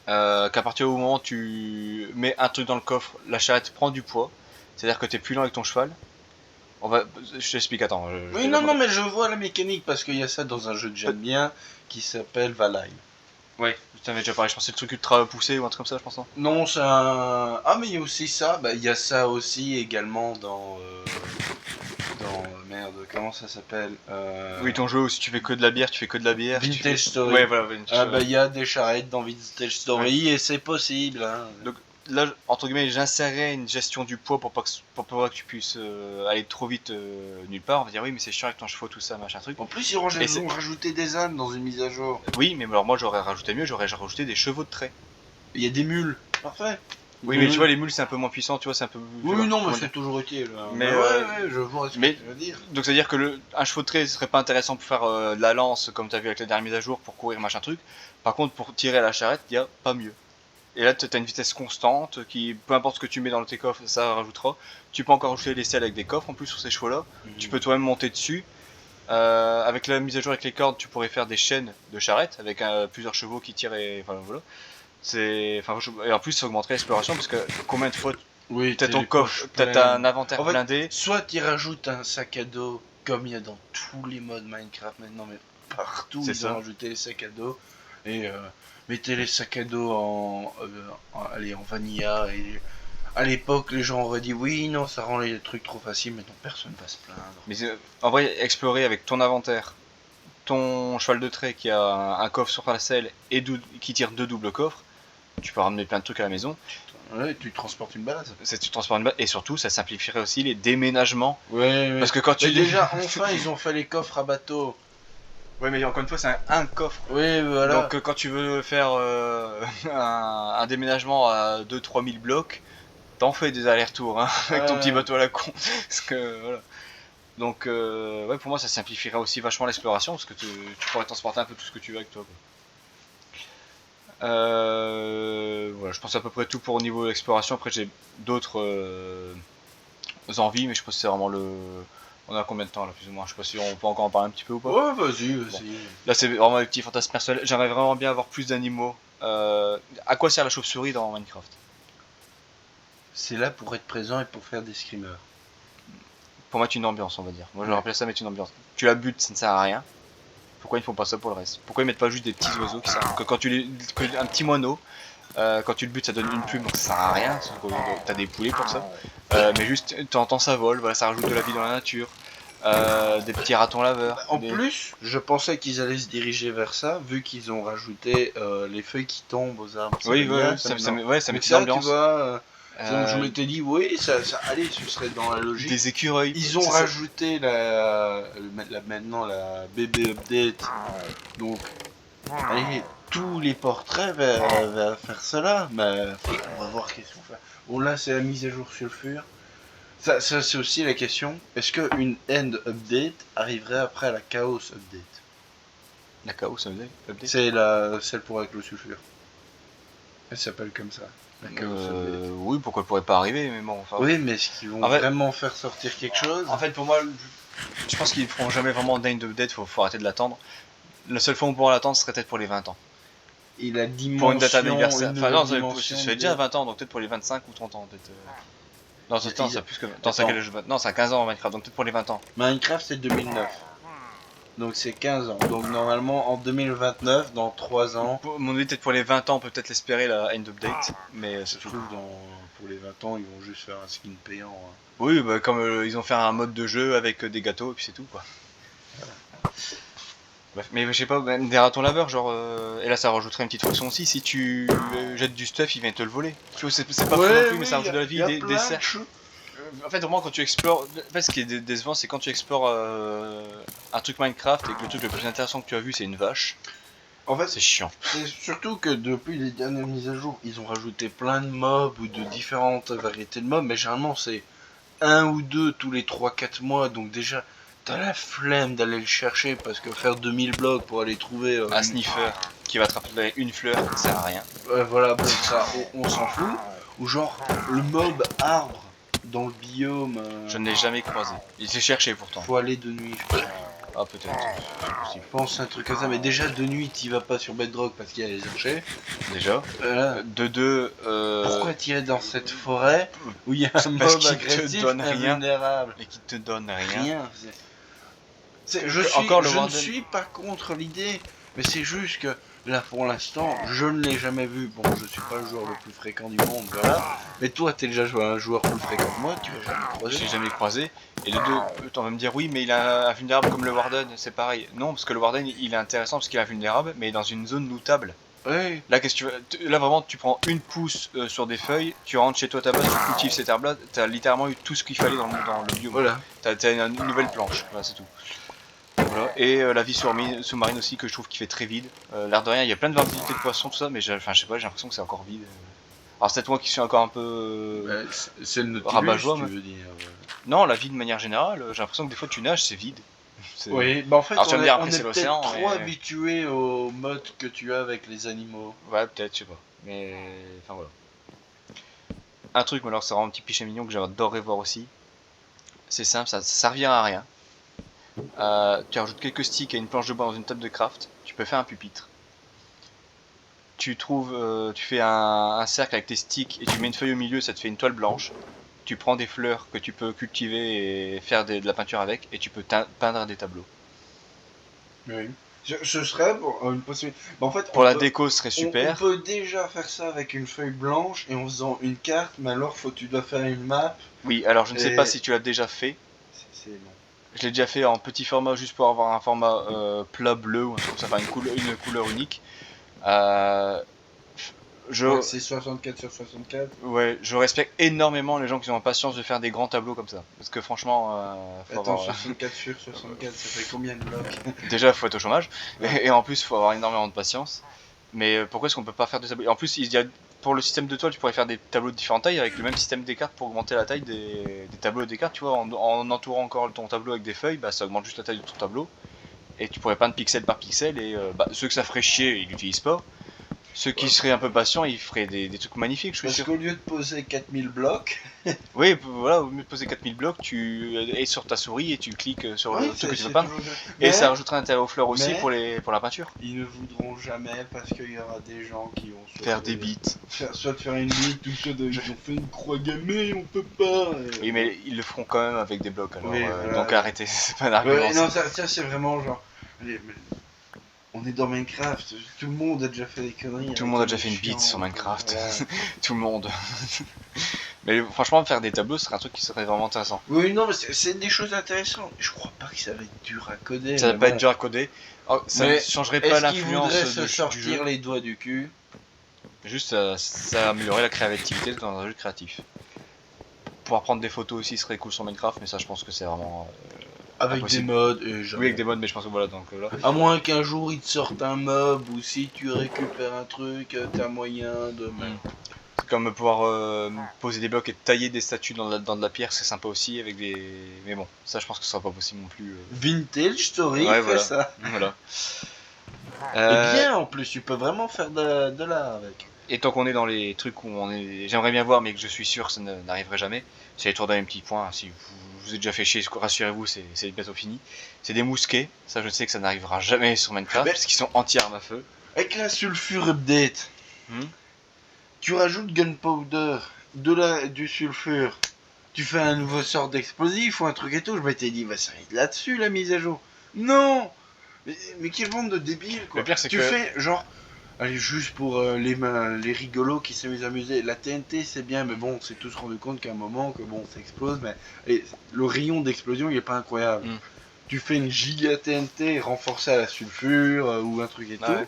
Qu'à partir du moment où tu mets un truc dans le coffre, la charrette prend du poids. C'est-à-dire que tu es plus lent avec ton cheval. Je t'explique, attends. Oui, non, mais je vois la mécanique parce qu'il y a ça dans un jeu que j'aime bien qui s'appelle Valheim. Ouais, je t'avais déjà parlé, je pensais le truc ultra poussé ou un truc comme ça, je pense. Non, c'est un. Ah, mais il y a aussi ça. Bah, il y a ça aussi également dans. Merde, comment ça s'appelle Oui, ton jeu où si tu fais que de la bière, tu fais que de la bière. Vintage Story. Ouais, voilà, Vintage Story. Bah, il y a des charrettes dans Vintage Story et c'est possible. Hein. Donc là, entre guillemets, j'insérerais une gestion du poids pour pas que tu puisses aller trop vite nulle part. On va dire oui, mais c'est chiant avec ton cheval, tout ça, machin truc. En plus, ils vont rajouter des ânes dans une mise à jour. Oui, mais alors moi j'aurais rajouté mieux, j'aurais rajouté des chevaux de trait. Il y a des mules. parfait. Oui, mais tu vois, les mules c'est un peu moins puissant, tu vois, c'est un peu. Oui, non, mais comment c'est dire. toujours utile. Mais, ouais, je vois ce que mais- tu veux dire. Donc, c'est-à-dire que un chevau de trait serait pas intéressant pour faire de la lance, comme tu as vu avec la dernière mise à jour, pour courir, machin truc. Par contre, pour tirer à la charrette, il y a pas mieux. Et là, tu as une vitesse constante qui, peu importe ce que tu mets dans tes coffres, ça rajoutera. Tu peux encore rajouter les selles avec des coffres en plus sur ces chevaux-là. Tu peux toi-même monter dessus. Avec la mise à jour avec les cordes, tu pourrais faire des chaînes de charrette avec plusieurs chevaux qui tirent et enfin voilà. Et en plus, ça augmenterait l'exploration parce que combien de fois Oui, t'as ton les coffre, poches t'as pleines. un inventaire En fait, blindé. soit tu rajoutes un sac à dos comme il y a dans tous les modes Minecraft maintenant, mais partout C'est ils ça. ont rajouté les sacs à dos et mettez les sacs à dos allez, en vanilla. Et à l'époque, les gens auraient dit oui, non, ça rend les trucs trop faciles, maintenant personne va se plaindre. Mais en vrai, explorer avec ton inventaire, ton cheval de trait qui a un coffre sur la selle et qui tire 2 doubles coffres, tu peux ramener plein de trucs à la maison. Ouais, tu transportes une balade. Tu transportes une et surtout, ça simplifierait aussi les déménagements. Ouais, Parce que quand tu mais déjà, enfin, ils ont fait les coffres à bateau. Ouais, mais encore une fois, c'est un coffre. Oui, voilà. Donc quand tu veux faire un déménagement à 2-3 000 blocs, t'en fais des allers-retours hein, avec ton petit bateau à la con. Parce que, voilà. Donc ouais, pour moi ça simplifierait aussi vachement l'exploration parce que tu pourrais transporter un peu tout ce que tu veux avec toi. Quoi. Voilà, je pense à peu près tout pour au niveau de l'exploration. Après j'ai d'autres envies, mais je pense que c'est vraiment le... On a combien de temps là plus ou moins? Je sais pas si on peut encore en parler un petit peu ou pas. Ouais, vas-y. Là c'est vraiment des petits fantasmes personnels. J'aimerais vraiment bien avoir plus d'animaux. À quoi sert la chauve-souris dans Minecraft? C'est là pour être présent et pour faire des screamers. Pour mettre une ambiance, on va dire. Moi je rappelle ça mettre une ambiance. Tu la butes, ça ne sert à rien. Pourquoi ils font pas ça pour le reste? Pourquoi ils mettent pas juste des petits oiseaux qui servent que quand un petit moineau, quand tu le butes, ça donne une plume, donc ça sert à rien. T'as des poulets pour ça. Mais juste, t'entends ça vole, voilà, ça rajoute de la vie dans la nature. Des petits ratons laveurs. En plus, je pensais qu'ils allaient se diriger vers ça, vu qu'ils ont rajouté les feuilles qui tombent aux arbres. Oui, bien, ça met une ça, ambiance. Tu vois, je m'étais dit, oui, allez, ce serait dans la logique. Des écureuils. Ils ont rajouté maintenant la bébé update. Donc, allez, tous les portraits va faire cela. Mais on va voir qu'est-ce qu'on fait. Bon, là, c'est la mise à jour sulfure. Ça c'est aussi la question. Est-ce qu'une end update arriverait après la chaos update? La chaos update. C'est celle pour avec le sulfure. Elle s'appelle comme ça. La chaos update. Oui, pourquoi elle pourrait pas arriver, mais bon. Enfin, oui, mais est-ce qu'ils vont vraiment faire sortir quelque chose? En fait, pour moi, je pense qu'ils feront jamais vraiment d'end update. Faut arrêter de l'attendre. La seule fois où on pourra l'attendre serait peut-être pour les 20 ans. Et la dimension. Pour une date anniversaire. Enfin, non, ça fait déjà 20 ans, donc peut-être pour les 25 ou 30 ans. Peut-être. Non, c'est plus que. Non, c'est à 15 ans en Minecraft, donc peut-être pour les 20 ans. Minecraft, c'est 2009. Donc c'est 15 ans. Donc normalement, en 2029, dans 3 ans. Mon avis, peut-être pour les 20 ans, on peut peut-être l'espérer la end update. Mais je trouve pour les 20 ans, ils vont juste faire un skin payant. Hein. Oui, bah, comme ils ont fait un mode de jeu avec des gâteaux, et puis c'est tout, quoi. Voilà. Bref, mais je sais pas, même des ratons laveurs, genre. Et là, ça rajouterait une petite fonction aussi. Si tu jettes du stuff, il vient te le voler. Tu vois, c'est pas fou non plus, mais ça rajoute de la vie, des cercles. En fait, vraiment, quand tu explores. En fait, ce qui est décevant, c'est quand tu explores un truc Minecraft et que le truc le plus intéressant que tu as vu, c'est une vache. En fait, c'est chiant. C'est surtout que depuis les dernières mises à jour, ils ont rajouté plein de mobs ou de différentes variétés de mobs, mais généralement, c'est 1 ou 2 tous les 3-4 mois, donc déjà. T'as la flemme d'aller le chercher parce que faire 2000 blocs pour aller trouver un sniffer qui va te rappeler une fleur, ça sert à rien. Voilà, bon, ça, on s'en fout. Ou genre le mob arbre dans le biome. Je ne l'ai jamais croisé. Il s'est cherché pourtant. Faut aller de nuit, je pense. Ah, peut-être. Je pense un truc comme ça, mais déjà de nuit, t'y vas pas sur Bedrock parce qu'il y a les archers. Déjà. De deux. Pourquoi t'irais dans cette forêt où il y a un mob agressif te donne rien invulnérable et qui te donne rien. Je ne suis pas contre l'idée, mais c'est juste que là pour l'instant, je ne l'ai jamais vu. Bon, je suis pas le joueur le plus fréquent du monde, voilà. Mais toi, t'es déjà un joueur plus fréquent que moi, tu l'as jamais croisé. J'ai jamais croisé. Et les deux, t'en vas me dire oui, mais il a un vulnérable comme le Warden, c'est pareil. Non, parce que le Warden, il est intéressant parce qu'il est invulnérable, mais dans une zone lootable. Ouais. Là, qu'est-ce que tu veux... Là, vraiment, tu prends une pousse sur des feuilles, tu rentres chez toi ta base, tu cultives cette herbe-là, t'as littéralement eu tout ce qu'il fallait dans le biome. Voilà. T'as une nouvelle planche, voilà, c'est tout. Voilà. Et la vie sous-marine aussi que je trouve qui fait très vide. L'air de rien, il y a plein de variétés de poissons, tout ça, mais je sais pas, j'ai l'impression que c'est encore vide. Alors c'est peut-être moi qui suis encore un peu C'est le Nautilus, rabat-joie, tu mais... veux dire. Non, la vie de manière générale, j'ai l'impression que des fois tu nages, c'est vide. Oui, bah en fait, Alors tu vas me dire, on après est c'est peut-être l'océan, trop mais... habitué au mode que tu as avec les animaux. Ouais, peut-être, je sais pas. Mais... Enfin voilà. Un truc, mais alors c'est vraiment un petit péché mignon que j'adorerais voir aussi. C'est simple, ça revient à rien. Tu rajoutes quelques sticks et une planche de bois dans une table de craft, tu peux faire un pupitre. Tu fais un cercle avec tes sticks et tu mets une feuille au milieu, ça te fait une toile blanche. Tu prends des fleurs que tu peux cultiver et faire de la peinture avec, et tu peux peindre des tableaux. Oui. Ce serait pour une possibilité. Bah, en fait, Pour la déco, ce serait on super. peut déjà faire ça avec une feuille blanche et en faisant une carte, mais alors tu dois faire une map. Oui, alors je ne sais pas Et si tu l'as déjà fait. c'est long. Je l'ai déjà fait en petit format, juste pour avoir un format plat bleu, ou un truc comme ça, enfin une couleur unique. Euh, Ouais, je, c'est 64 sur 64. ouais, je respecte énormément les gens qui ont la patience de faire des grands tableaux comme ça. Parce que franchement, faut Attends, avoir, 64 sur 64, ça fait combien de blocs? déjà, faut être au chômage. Ouais. Et en plus, faut avoir énormément de patience. Mais pourquoi est-ce qu'on peut pas faire des tableaux? Et en plus, pour le système de toile, tu pourrais faire des tableaux de différentes tailles avec le même système des cartes pour augmenter la taille des tableaux et des cartes. Tu vois, en entourant encore ton tableau avec des feuilles, bah, ça augmente juste la taille de ton tableau. Et tu pourrais peindre pixel par pixel. Et bah, ceux que ça ferait chier, ils l'utilisent pas. Ceux qui Ouais. seraient un peu patients, ils feraient des trucs magnifiques, je suis Parce sûr. qu'au lieu de poser 4000 blocs, Oui, voilà, au lieu de poser 4000 blocs, tu es sur ta souris et tu cliques sur oui, le truc que tu veux c'est peindre. toujours bien. Et ça rajoutera un intérêt aux fleurs aussi Mais pour la peinture. ils ne voudront jamais parce qu'il y aura des gens qui vont Faire des bits. soit de faire une bite ou soit ils ont fait une croix gammée, on peut pas. Oui, mais ils le feront quand même avec des blocs, alors Oui, voilà. donc arrêtez, c'est pas un argument. Ouais, non, ça c'est vraiment genre. Mais on est dans Minecraft, tout le monde a déjà fait des conneries. Tout le avec monde a un déjà fait une chiant, bite sur Minecraft. voilà. Tout le monde. Mais franchement, faire des tableaux serait un truc qui serait vraiment intéressant. Oui, non, mais c'est des choses intéressantes. Je crois pas que ça va être dur à coder. Ça va Mais pas bon. être dur à coder. Alors, ça ne Mais changerait pas est-ce qu'ils l'influence voudraient se du jeu. sortir les doigts du cul? Juste, ça améliorerait la créativité dans un jeu créatif. Pouvoir prendre des photos aussi serait cool sur Minecraft, mais ça, je pense que c'est vraiment Avec impossible. des modes Oui, avec des modes, mais je pense que voilà, donc là. À moins qu'un jour ils te sortent un mob ou si tu récupères un truc, t'as moyen de. C'est comme pouvoir poser des blocs et tailler des statues dans de la pierre, c'est sympa aussi avec des. Mais bon, ça, je pense que ce sera pas possible non plus. Vintage Story Ouais, fait voilà. ça. Voilà. Et bien en plus, tu peux vraiment faire de l'art avec. Et tant qu'on est dans les trucs où j'aimerais bien voir, mais que je suis sûr que ça n'arriverait jamais, c'est les tours d'un petit point. Si vous êtes déjà fait chier, rassurez-vous, c'est bientôt fini. C'est des mousquets. Ça, je sais que ça n'arrivera jamais sur Minecraft, Mais- parce qu'ils sont anti-armes à feu. Avec la sulfure update, Hmm. tu rajoutes gunpowder, du sulfure, tu fais un nouveau sort d'explosif ou un truc et tout. Je m'étais dit, va ça va être là-dessus la mise à jour. Non, mais quelle bande de débiles quoi. Le pire, c'est Tu que. fais genre. Allez, juste pour les rigolos qui s'amusent à amuser. La TNT, c'est bien, mais bon, on s'est tous rendu compte qu'à un moment, que bon, ça explose, mais le rayon d'explosion, il est pas incroyable. Mm. Tu fais une giga TNT renforcée à la sulfure ou un truc et Ouais. tout.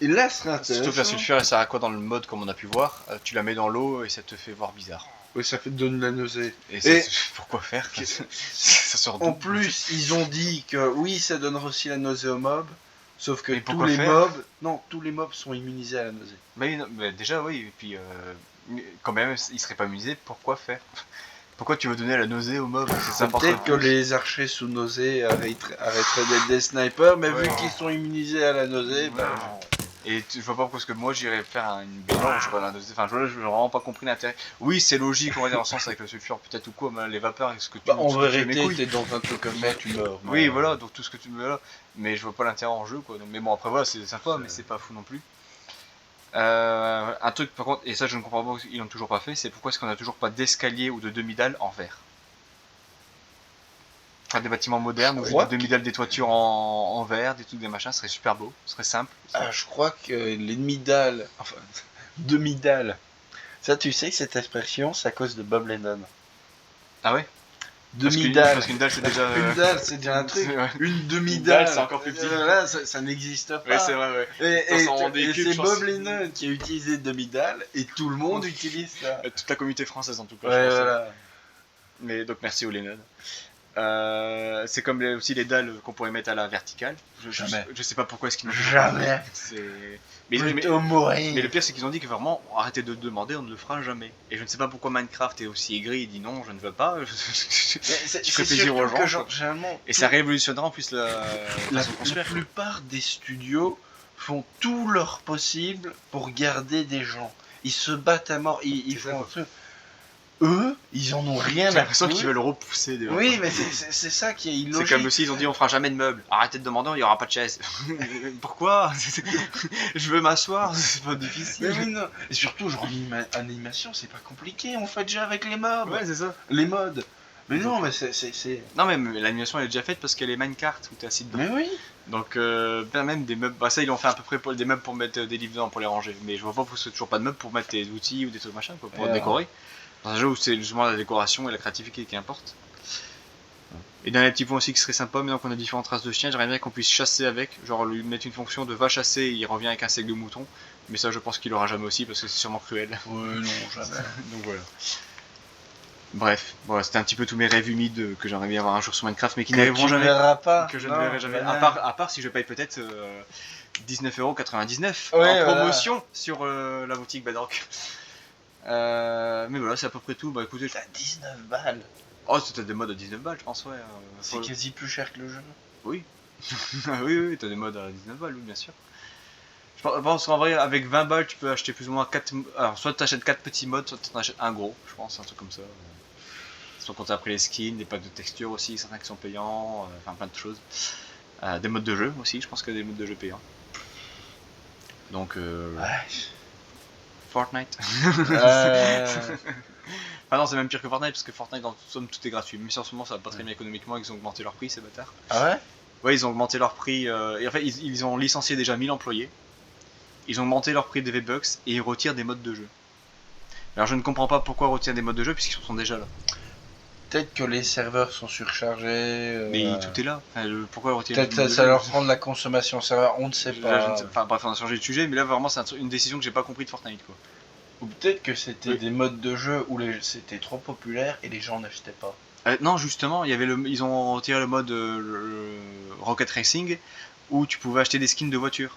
Et là, ce serait intéressant. Surtout que la sulfure, elle sert à quoi dans le mode comme on a pu voir? Tu la mets dans l'eau et ça te fait voir bizarre. Oui, ça fait donner de la nausée. Et Et- pourquoi faire? Ça sort En d'où? plus, ils ont dit que oui, ça donnera aussi la nausée aux mobs. Sauf que Mais tous pourquoi les faire mobs, non, tous les mobs sont immunisés à la nausée. Mais déjà, oui, et puis quand même, ils seraient pas amusés, pourquoi faire? Pourquoi tu veux donner la nausée aux mobs? C'est important. Peut-être que les archers sous nausée arrêteraient d'être des snipers, mais Ouais. vu qu'ils sont immunisés à la nausée, bah, Et je vois pas pourquoi que moi j'irais faire une baignoire où je la nausée. Enfin, je n'ai vraiment pas compris l'intérêt. Oui, c'est logique, on va dire, en sens avec le sulfure, peut-être ou quoi, mais les vapeurs, est-ce que tu. en tout ce que tu fais, mes vérité, couilles. t'es dans un truc comme ça, tu meurs. Oui, voilà, donc tout ce que tu veux là. Mais je vois pas l'intérêt en jeu, quoi. Donc, mais bon, après, voilà, c'est sympa, mais c'est pas fou non plus. Un truc, par contre, et ça je ne comprends pas, ils l'ont toujours pas fait, c'est pourquoi est-ce qu'on a toujours pas d'escalier ou de demi-dalle en verre? Enfin, des bâtiments modernes où crois des demi-dalles, des toitures en verre, des trucs, des machins, ce serait super beau, ce serait simple. Ah, je crois que les demi-dalles, enfin, demi-dalles, ça tu sais que cette expression, c'est à cause de Bob Lennon. Ah ouais? Demi-dalle. Parce qu'une dalle c'est déjà. Une dalle, c'est déjà un truc. c'est- ouais. Une demi-dalle, dalle, c'est encore plus petit. Là, ça n'existe pas. Ouais, c'est vrai, ouais. Et, Ça, ça rend des et cubes, c'est je pense. Bob Lennon qui a utilisé demi-dalle et tout le monde utilise ça. Toute la communauté française en tout cas. Ouais, je pense. voilà. Mais donc merci aux Lennon. C'est comme aussi les dalles qu'on pourrait mettre à la verticale. Jamais. Je sais pas pourquoi est-ce qu'ils n'ont Jamais. Mais, Plutôt mourir. mais le pire c'est qu'ils ont dit que vraiment arrêtez de demander, on ne le fera jamais. Et je ne sais pas pourquoi Minecraft est aussi aigri, il dit non, je ne veux pas. C'est Tu fais plaisir aux gens. que genre, généralement, Et ça révolutionnera en plus la façon de la construire. plupart des studios font tout leur possible pour garder des gens. Ils se battent à mort, ils C'est ça, font quoi. un truc. Eux, ils en ont rien J'ai à l'impression qu'ils foutre. veulent repousser des gens. Oui, mais c'est ça qui est C'est illogique. comme aussi, ils ont dit on fera jamais de meubles. Arrêtez de demander, il n'y aura pas de chaise. Pourquoi? Je veux m'asseoir, c'est pas difficile. Mais oui, non. Et surtout, genre, animation, c'est pas compliqué, on fait déjà avec les mobs, Ouais, c'est ça. les modes. Mais non, mais c'est. Non, mais l'animation elle est déjà faite parce qu'elle est Minecart où t'es assis dedans. Mais oui. Donc, même des meubles. Bah, ça, ils l'ont fait à peu près pour des meubles pour mettre des livres dedans pour les ranger. Mais je vois pas pourquoi c'est toujours pas de meubles pour mettre des outils ou des trucs machin, quoi, pour Ouais. décorer. Dans un jeu où c'est justement la décoration et la créativité qui importe. Et dernier petit point aussi qui serait sympa, maintenant qu'on a différentes races de chiens, j'aimerais bien qu'on puisse chasser avec, genre lui mettre une fonction de va chasser et il revient avec un sec de mouton. Mais ça, je pense qu'il aura jamais aussi parce que c'est sûrement cruel. Ouais, non, jamais. Donc voilà. Bref, voilà, c'était un petit peu tous mes rêves humides que j'aimerais bien avoir un jour sur Minecraft, mais qui n'arriveront Tu ne jamais. verras pas. Que je Non, ne verrai jamais. voilà. À part si je paye peut-être 19,99€ Ouais, en voilà. promotion sur la boutique Bedrock. Mais voilà, c'est à peu près tout. Bah écoutez, T'as 19 balles. oh, c'était des modes à 19 balles, je pense, ouais. C'est quasi plus cher que le jeu. Oui. Oui, t'as des modes à 19 balles, oui, bien sûr. Je pense qu'en vrai, avec 20 balles, tu peux acheter plus ou moins 4. Alors, soit t'achètes 4 petits modes, soit t'en achètes un gros, je pense, un truc comme ça. Soit quand t'as pris les skins, des packs de textures aussi, certains qui sont payants, enfin plein de choses. Des modes de jeu aussi, je pense qu'il y a des modes de jeu payants. Donc, Ouais. Fortnite. Ah non, c'est même pire que Fortnite parce que Fortnite, en somme, tout est gratuit. Mais si en ce moment ça va pas très bien économiquement, ils ont augmenté leur prix, ces bâtards. Ah ouais. Ouais, ils ont augmenté leur prix. Et en fait, ils ont licencié déjà 1000 employés. Ils ont augmenté leur prix des V-Bucks et ils retirent des modes de jeu. Alors je ne comprends pas pourquoi ils retirent des modes de jeu puisqu'ils sont déjà là. Peut-être que les serveurs sont surchargés. Mais tout est là. Enfin, pourquoi retirer les Peut-être modes ça, de ça jeu leur prend de la consommation serveur, on ne sait Je pas. ne sais- Enfin bref, on a changé de sujet, mais là vraiment c'est une décision que j'ai pas compris de Fortnite quoi. Ou peut-être que c'était Oui. des modes de jeu où c'était trop populaire et les gens n'achetaient pas. Non, justement, ils ont retiré le mode Rocket Racing où tu pouvais acheter des skins de voitures.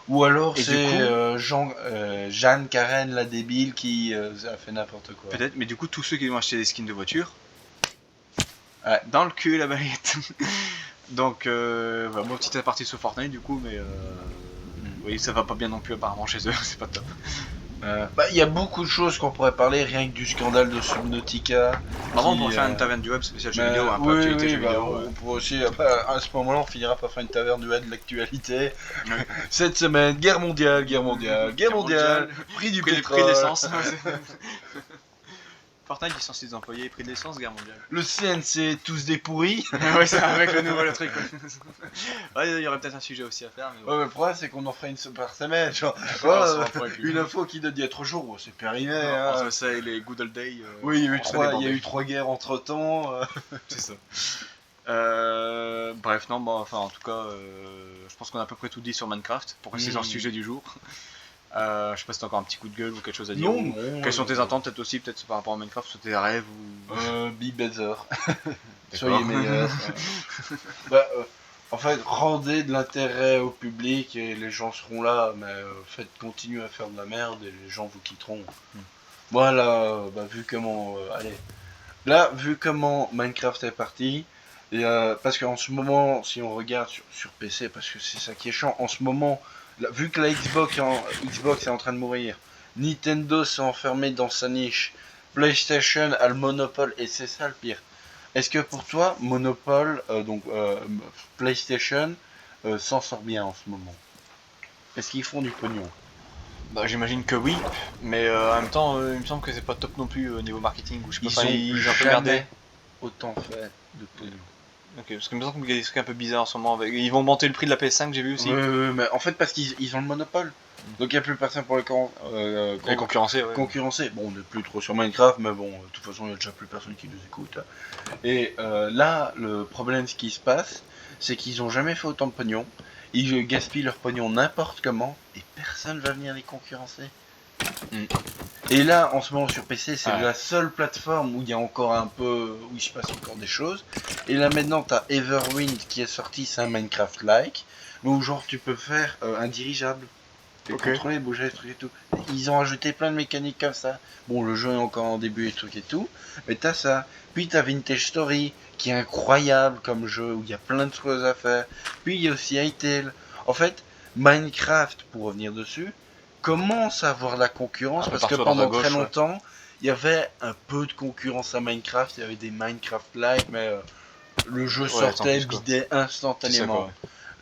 Ou alors Et du c'est coup- Jeanne Karen la débile qui a fait n'importe quoi. Peut-être, mais du coup, tous ceux qui ont acheté des skins de voiture, Ouais. dans le cul la balayette. Donc, voilà, moi, petite aparté sur Fortnite du coup, mais oui, ça va pas bien non plus apparemment chez eux, c'est pas top. Il y a beaucoup de choses qu'on pourrait parler, rien que du scandale de Subnautica. Vraiment, on qui, pourrait faire une taverne du web spécial jeux bah, vidéo, un peu oui, actualité oui, jeux bah, vidéo. on pourrait aussi, à ce moment-là, on finira par faire une taverne du web de l'actualité. Ouais. Cette semaine, guerre mondiale, prix du Prix pétrole, de l'essence. Fortnite licence les employés, prix de l'essence, guerre mondiale. le CNC, tous des pourris. Ouais, c'est avec le nouveau le truc. Ouais, il y aurait peut-être un sujet aussi à faire, mais bon. Ouais, mais le problème, c'est qu'on en ferait une par semaine. Genre, Ouais, ça va pas avec lui. une info qui date d'il y a 3 jours, ouais, c'est périmé. hein. Entre ça et les good old days. Oui, il y a eu on serait 3, débordés. 3 guerres entre temps. C'est ça. Bref, non, bon, enfin, en tout cas, je pense qu'on a à peu près tout dit sur Minecraft pour rester dans le sujet du jour. Je sais pas si t'as encore un petit coup de gueule ou quelque chose à dire. ou quelles sont tes attentes, peut-être aussi, peut-être par rapport à Minecraft, sur tes rêves ou. Be better. D'accord. Soyez meilleurs. En fait, rendez de l'intérêt au public et les gens seront là, mais faites continuer à faire de la merde et les gens vous quitteront. Voilà, vu comment. Allez. Là, vu comment Minecraft est parti, et, parce qu'en ce moment, si on regarde sur PC, parce que c'est ça qui est chiant, en ce moment, vu que la Xbox est en train de mourir, Nintendo s'est enfermé dans sa niche, PlayStation a le monopole, et c'est ça le pire. Est-ce que pour toi, monopole, PlayStation s'en sort bien en ce moment? Est-ce qu'ils font du pognon? Bah, j'imagine que oui, mais en même temps, il me semble que c'est pas top non plus au niveau marketing. Ou je sais pas, ils ont un peu merdé. jamais autant fait de pognon. Ok, parce que il me semble qu'il y a des trucs un peu bizarres en ce moment. Ils vont augmenter le prix de la PS5, j'ai vu aussi. Ouais, mais en fait, parce qu'ils ont le monopole. Donc il n'y a plus personne pour les Et concurrencer, ouais. concurrencer. Bon, on n'est plus trop sur Minecraft, mais bon, de toute façon, il n'y a déjà plus personne qui nous écoute. Hein. Et là, le problème, ce qui se passe, c'est qu'ils n'ont jamais fait autant de pognon. Ils gaspillent leur pognon n'importe comment, et personne va venir les concurrencer. Et là, en ce moment sur PC, c'est Ouais. la seule plateforme où il y a encore un peu, où il se passe encore des choses. Et là maintenant, t'as Everwind qui est sorti, c'est un Minecraft-like, où genre tu peux faire un dirigeable, et Ok. contrôler, bouger les trucs et tout. Ils ont ajouté plein de mécaniques comme ça. Bon, le jeu est encore en début et trucs et tout, mais t'as ça. Puis t'as Vintage Story, qui est incroyable comme jeu, où il y a plein de choses à faire. Puis il y a aussi Hytale. En fait, Minecraft, pour revenir dessus, commence à avoir la concurrence, Un peu parce que partout à droite à pendant très gauche, ouais. longtemps, il y avait un peu de concurrence à Minecraft, il y avait des Minecraft-like, mais le jeu Ouais, sans sortait, plus quoi. bidait C'est ça quoi, instantanément. ouais.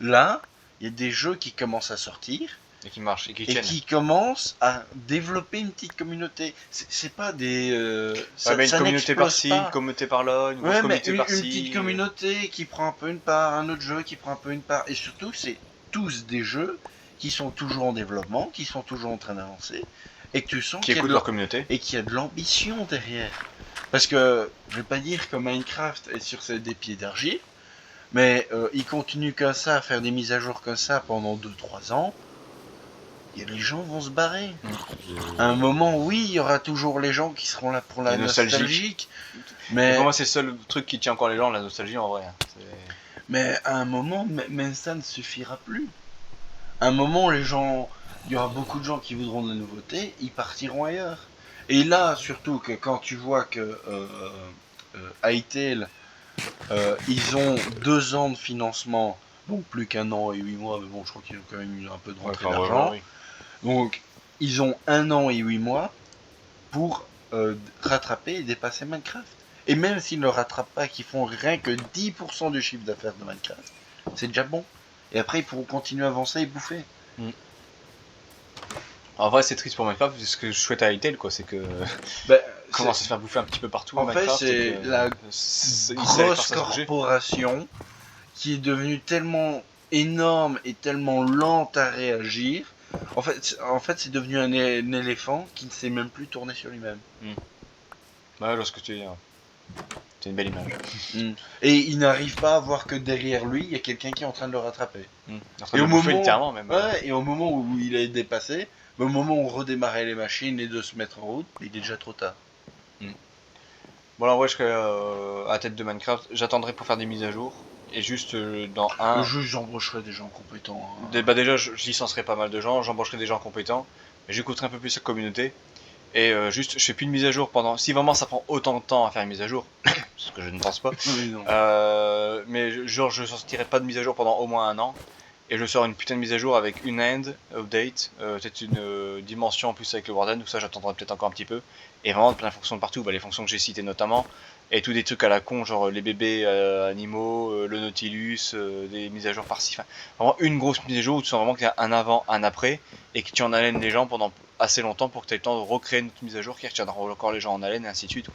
Là, il y a des jeux qui commencent à sortir, Et qui marche, et qui et tiennent. qui commencent à développer une petite communauté. C'est pas des. Ouais, mais une Ça communauté n'explose par-ci, une pas. communauté par-là, une grosse Ouais, mais communauté une petite par-ci. communauté qui prend un peu une part, un autre jeu qui prend un peu une part. Et surtout, c'est tous des jeux qui sont toujours en développement, qui sont toujours en train d'avancer, et que tu sens Qui qu'il y a écoutent de leur communauté. et qu'il y a de l'ambition derrière. Parce que, je vais pas dire que Minecraft est sur des pieds d'argile, mais il continue comme ça, à faire des mises à jour comme ça pendant 2-3 ans. Et les gens vont se barrer. À un moment, oui, il y aura toujours les gens qui seront là pour la Les nostalgiques. nostalgique, Et pour mais, moi, c'est le seul truc qui tient encore les gens, la nostalgie en vrai. mais à un moment, même ça ne suffira plus. À un moment, les gens, il y aura beaucoup de gens qui voudront de la nouveauté, ils partiront ailleurs. Et là, surtout que quand tu vois que Hytale, ils ont 2 ans de financement, donc plus qu'un an et 8 mois, mais bon, je crois qu'ils ont quand même eu un peu de Ouais, rentrée enfin, ouais, d'argent. oui. Donc, ils ont 1 an et 8 mois pour rattraper et dépasser Minecraft. Et même s'ils ne le rattrapent pas, qu'ils font rien que 10% du chiffre d'affaires de Minecraft, c'est déjà bon. Et après, ils pourront continuer à avancer et bouffer. Mm. En vrai, c'est triste pour Minecraft, parce que je souhaite à Hytale, quoi, c'est que Ben, commence à se faire bouffer un petit peu partout en fait, Minecraft et que c'est la ils arrivent pas grosse à se bouger. corporation qui est devenue tellement énorme et tellement lente à réagir. En fait, c'est devenu un éléphant qui ne sait même plus tourner sur lui-même. Ouais, lorsque tu dis, c'est une belle image. Mm. Et il n'arrive pas à voir que derrière lui, il y a quelqu'un qui est en train de le rattraper. En train Et de au le bouffer moment, littéralement même. ouais, et au moment où il est dépassé, au moment où on redémarrait les machines et de se mettre en route, il est déjà trop tard. Bon, alors, ouais, je serais à la tête de Minecraft. J'attendrai pour faire des mises à jour. Et juste dans un. J'embaucherai des gens compétents. Bah, déjà, je licencerai pas mal de gens, j'embaucherai des gens compétents. Et j'écouterai un peu plus la communauté. Et juste, je fais plus de mise à jour pendant. Si vraiment ça prend autant de temps à faire une mise à jour, ce que je ne pense pas. Oui, non. Mais genre, je sortirai pas de mise à jour pendant au moins un an. Et je sors une putain de mise à jour avec une end, update, peut-être une dimension en plus avec le Warden, tout ça j'attendrai peut-être encore un petit peu. Et vraiment plein de fonctions de partout, bah, les fonctions que j'ai citées notamment. Et tous des trucs à la con, genre les bébés animaux, le Nautilus, des mises à jour par-ci. Enfin, vraiment une grosse mise à jour où tu sens vraiment qu'il y a un avant, un après. Et que tu en haleines les gens pendant assez longtemps pour que tu aies le temps de recréer une autre mise à jour qui retiendra encore les gens en haleine et ainsi de suite.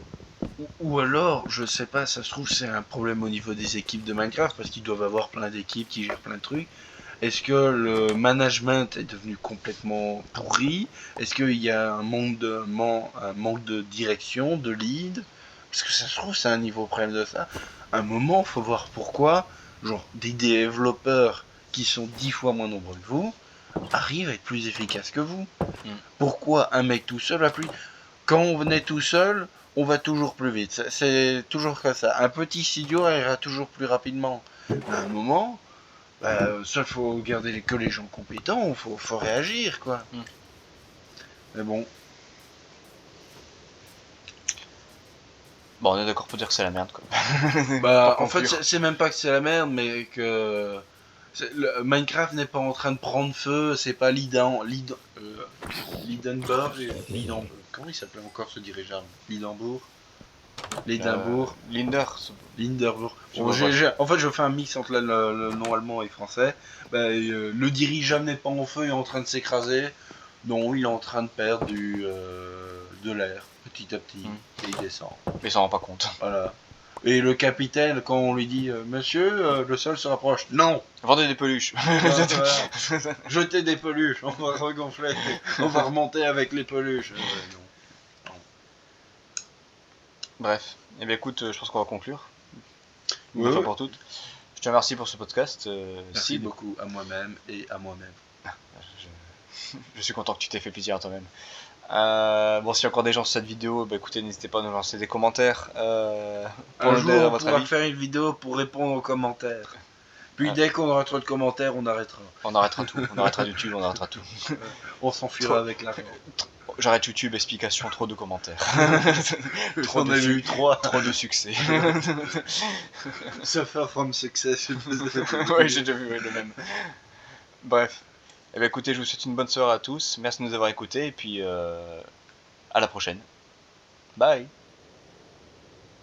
Ou alors, je sais pas, ça se trouve c'est un problème au niveau des équipes de Minecraft parce qu'ils doivent avoir plein d'équipes qui gèrent plein de trucs. Est-ce que le management est devenu complètement pourri? Est-ce qu'il y a un manque de direction, de lead? Parce que ça se trouve c'est un niveau problème de ça. À un moment, il faut voir pourquoi, genre des développeurs qui sont 10 fois moins nombreux que vous arrivent à être plus efficaces que vous. Mm. Pourquoi un mec tout seul va plus. Quand on venait tout seul, on va toujours plus vite. C'est toujours comme ça. Un petit studio ira toujours plus rapidement. À un moment, il faut garder que les gens compétents, faut réagir, quoi. Mm. Mais bon. Bon, on est d'accord pour dire que c'est la merde quoi. Bah, Pour en fait, conclure. c'est même pas que c'est la merde, mais que. Minecraft n'est pas en train de prendre feu, c'est pas Lidenberg. Comment il s'appelait encore ce dirigeable? Lidenbourg. L'édimbourg. Linder, Linderbourg. je Bon, vois pas. en fait, je fais un mix entre le nom allemand et français. Bah, le dirigeable n'est pas en feu, il est en train de s'écraser. Non, il est en train de perdre de l'air, petit à petit. Et il descend. Mais ça rend pas compte. Voilà. Et le capitaine, quand on lui dit Monsieur, le sol se rapproche. Non. Vendez des peluches. Voilà. Jetez des peluches, on va regonfler. On va remonter avec les peluches. Non. Bref. Eh bien écoute, je pense qu'on va conclure. Une Ouais, fois ouais. pour toutes. Je te remercie pour ce podcast. Merci Sid. beaucoup à moi-même et à moi-même. Je suis content que tu t'aies fait plaisir à toi-même. Bon, s'il y a encore des gens sur cette vidéo, bah écoutez, n'hésitez pas à nous lancer des commentaires pour Un nous donner jour, on votre pourra avis. faire une vidéo pour répondre aux commentaires. Puis Ouais. dès qu'on aura trop de commentaires, on arrêtera. On arrêtera tout, on arrêtera YouTube, on arrêtera tout. On s'enfuira Trop- avec l'argent. J'arrête YouTube, explication, trop de commentaires. Trop On de a eu 3. Trop de succès. Suffer from success. Oui, j'ai déjà vu le même. Bref. Eh bien, écoutez, je vous souhaite une bonne soirée à tous. Merci de nous avoir écoutés et puis à la prochaine. Bye.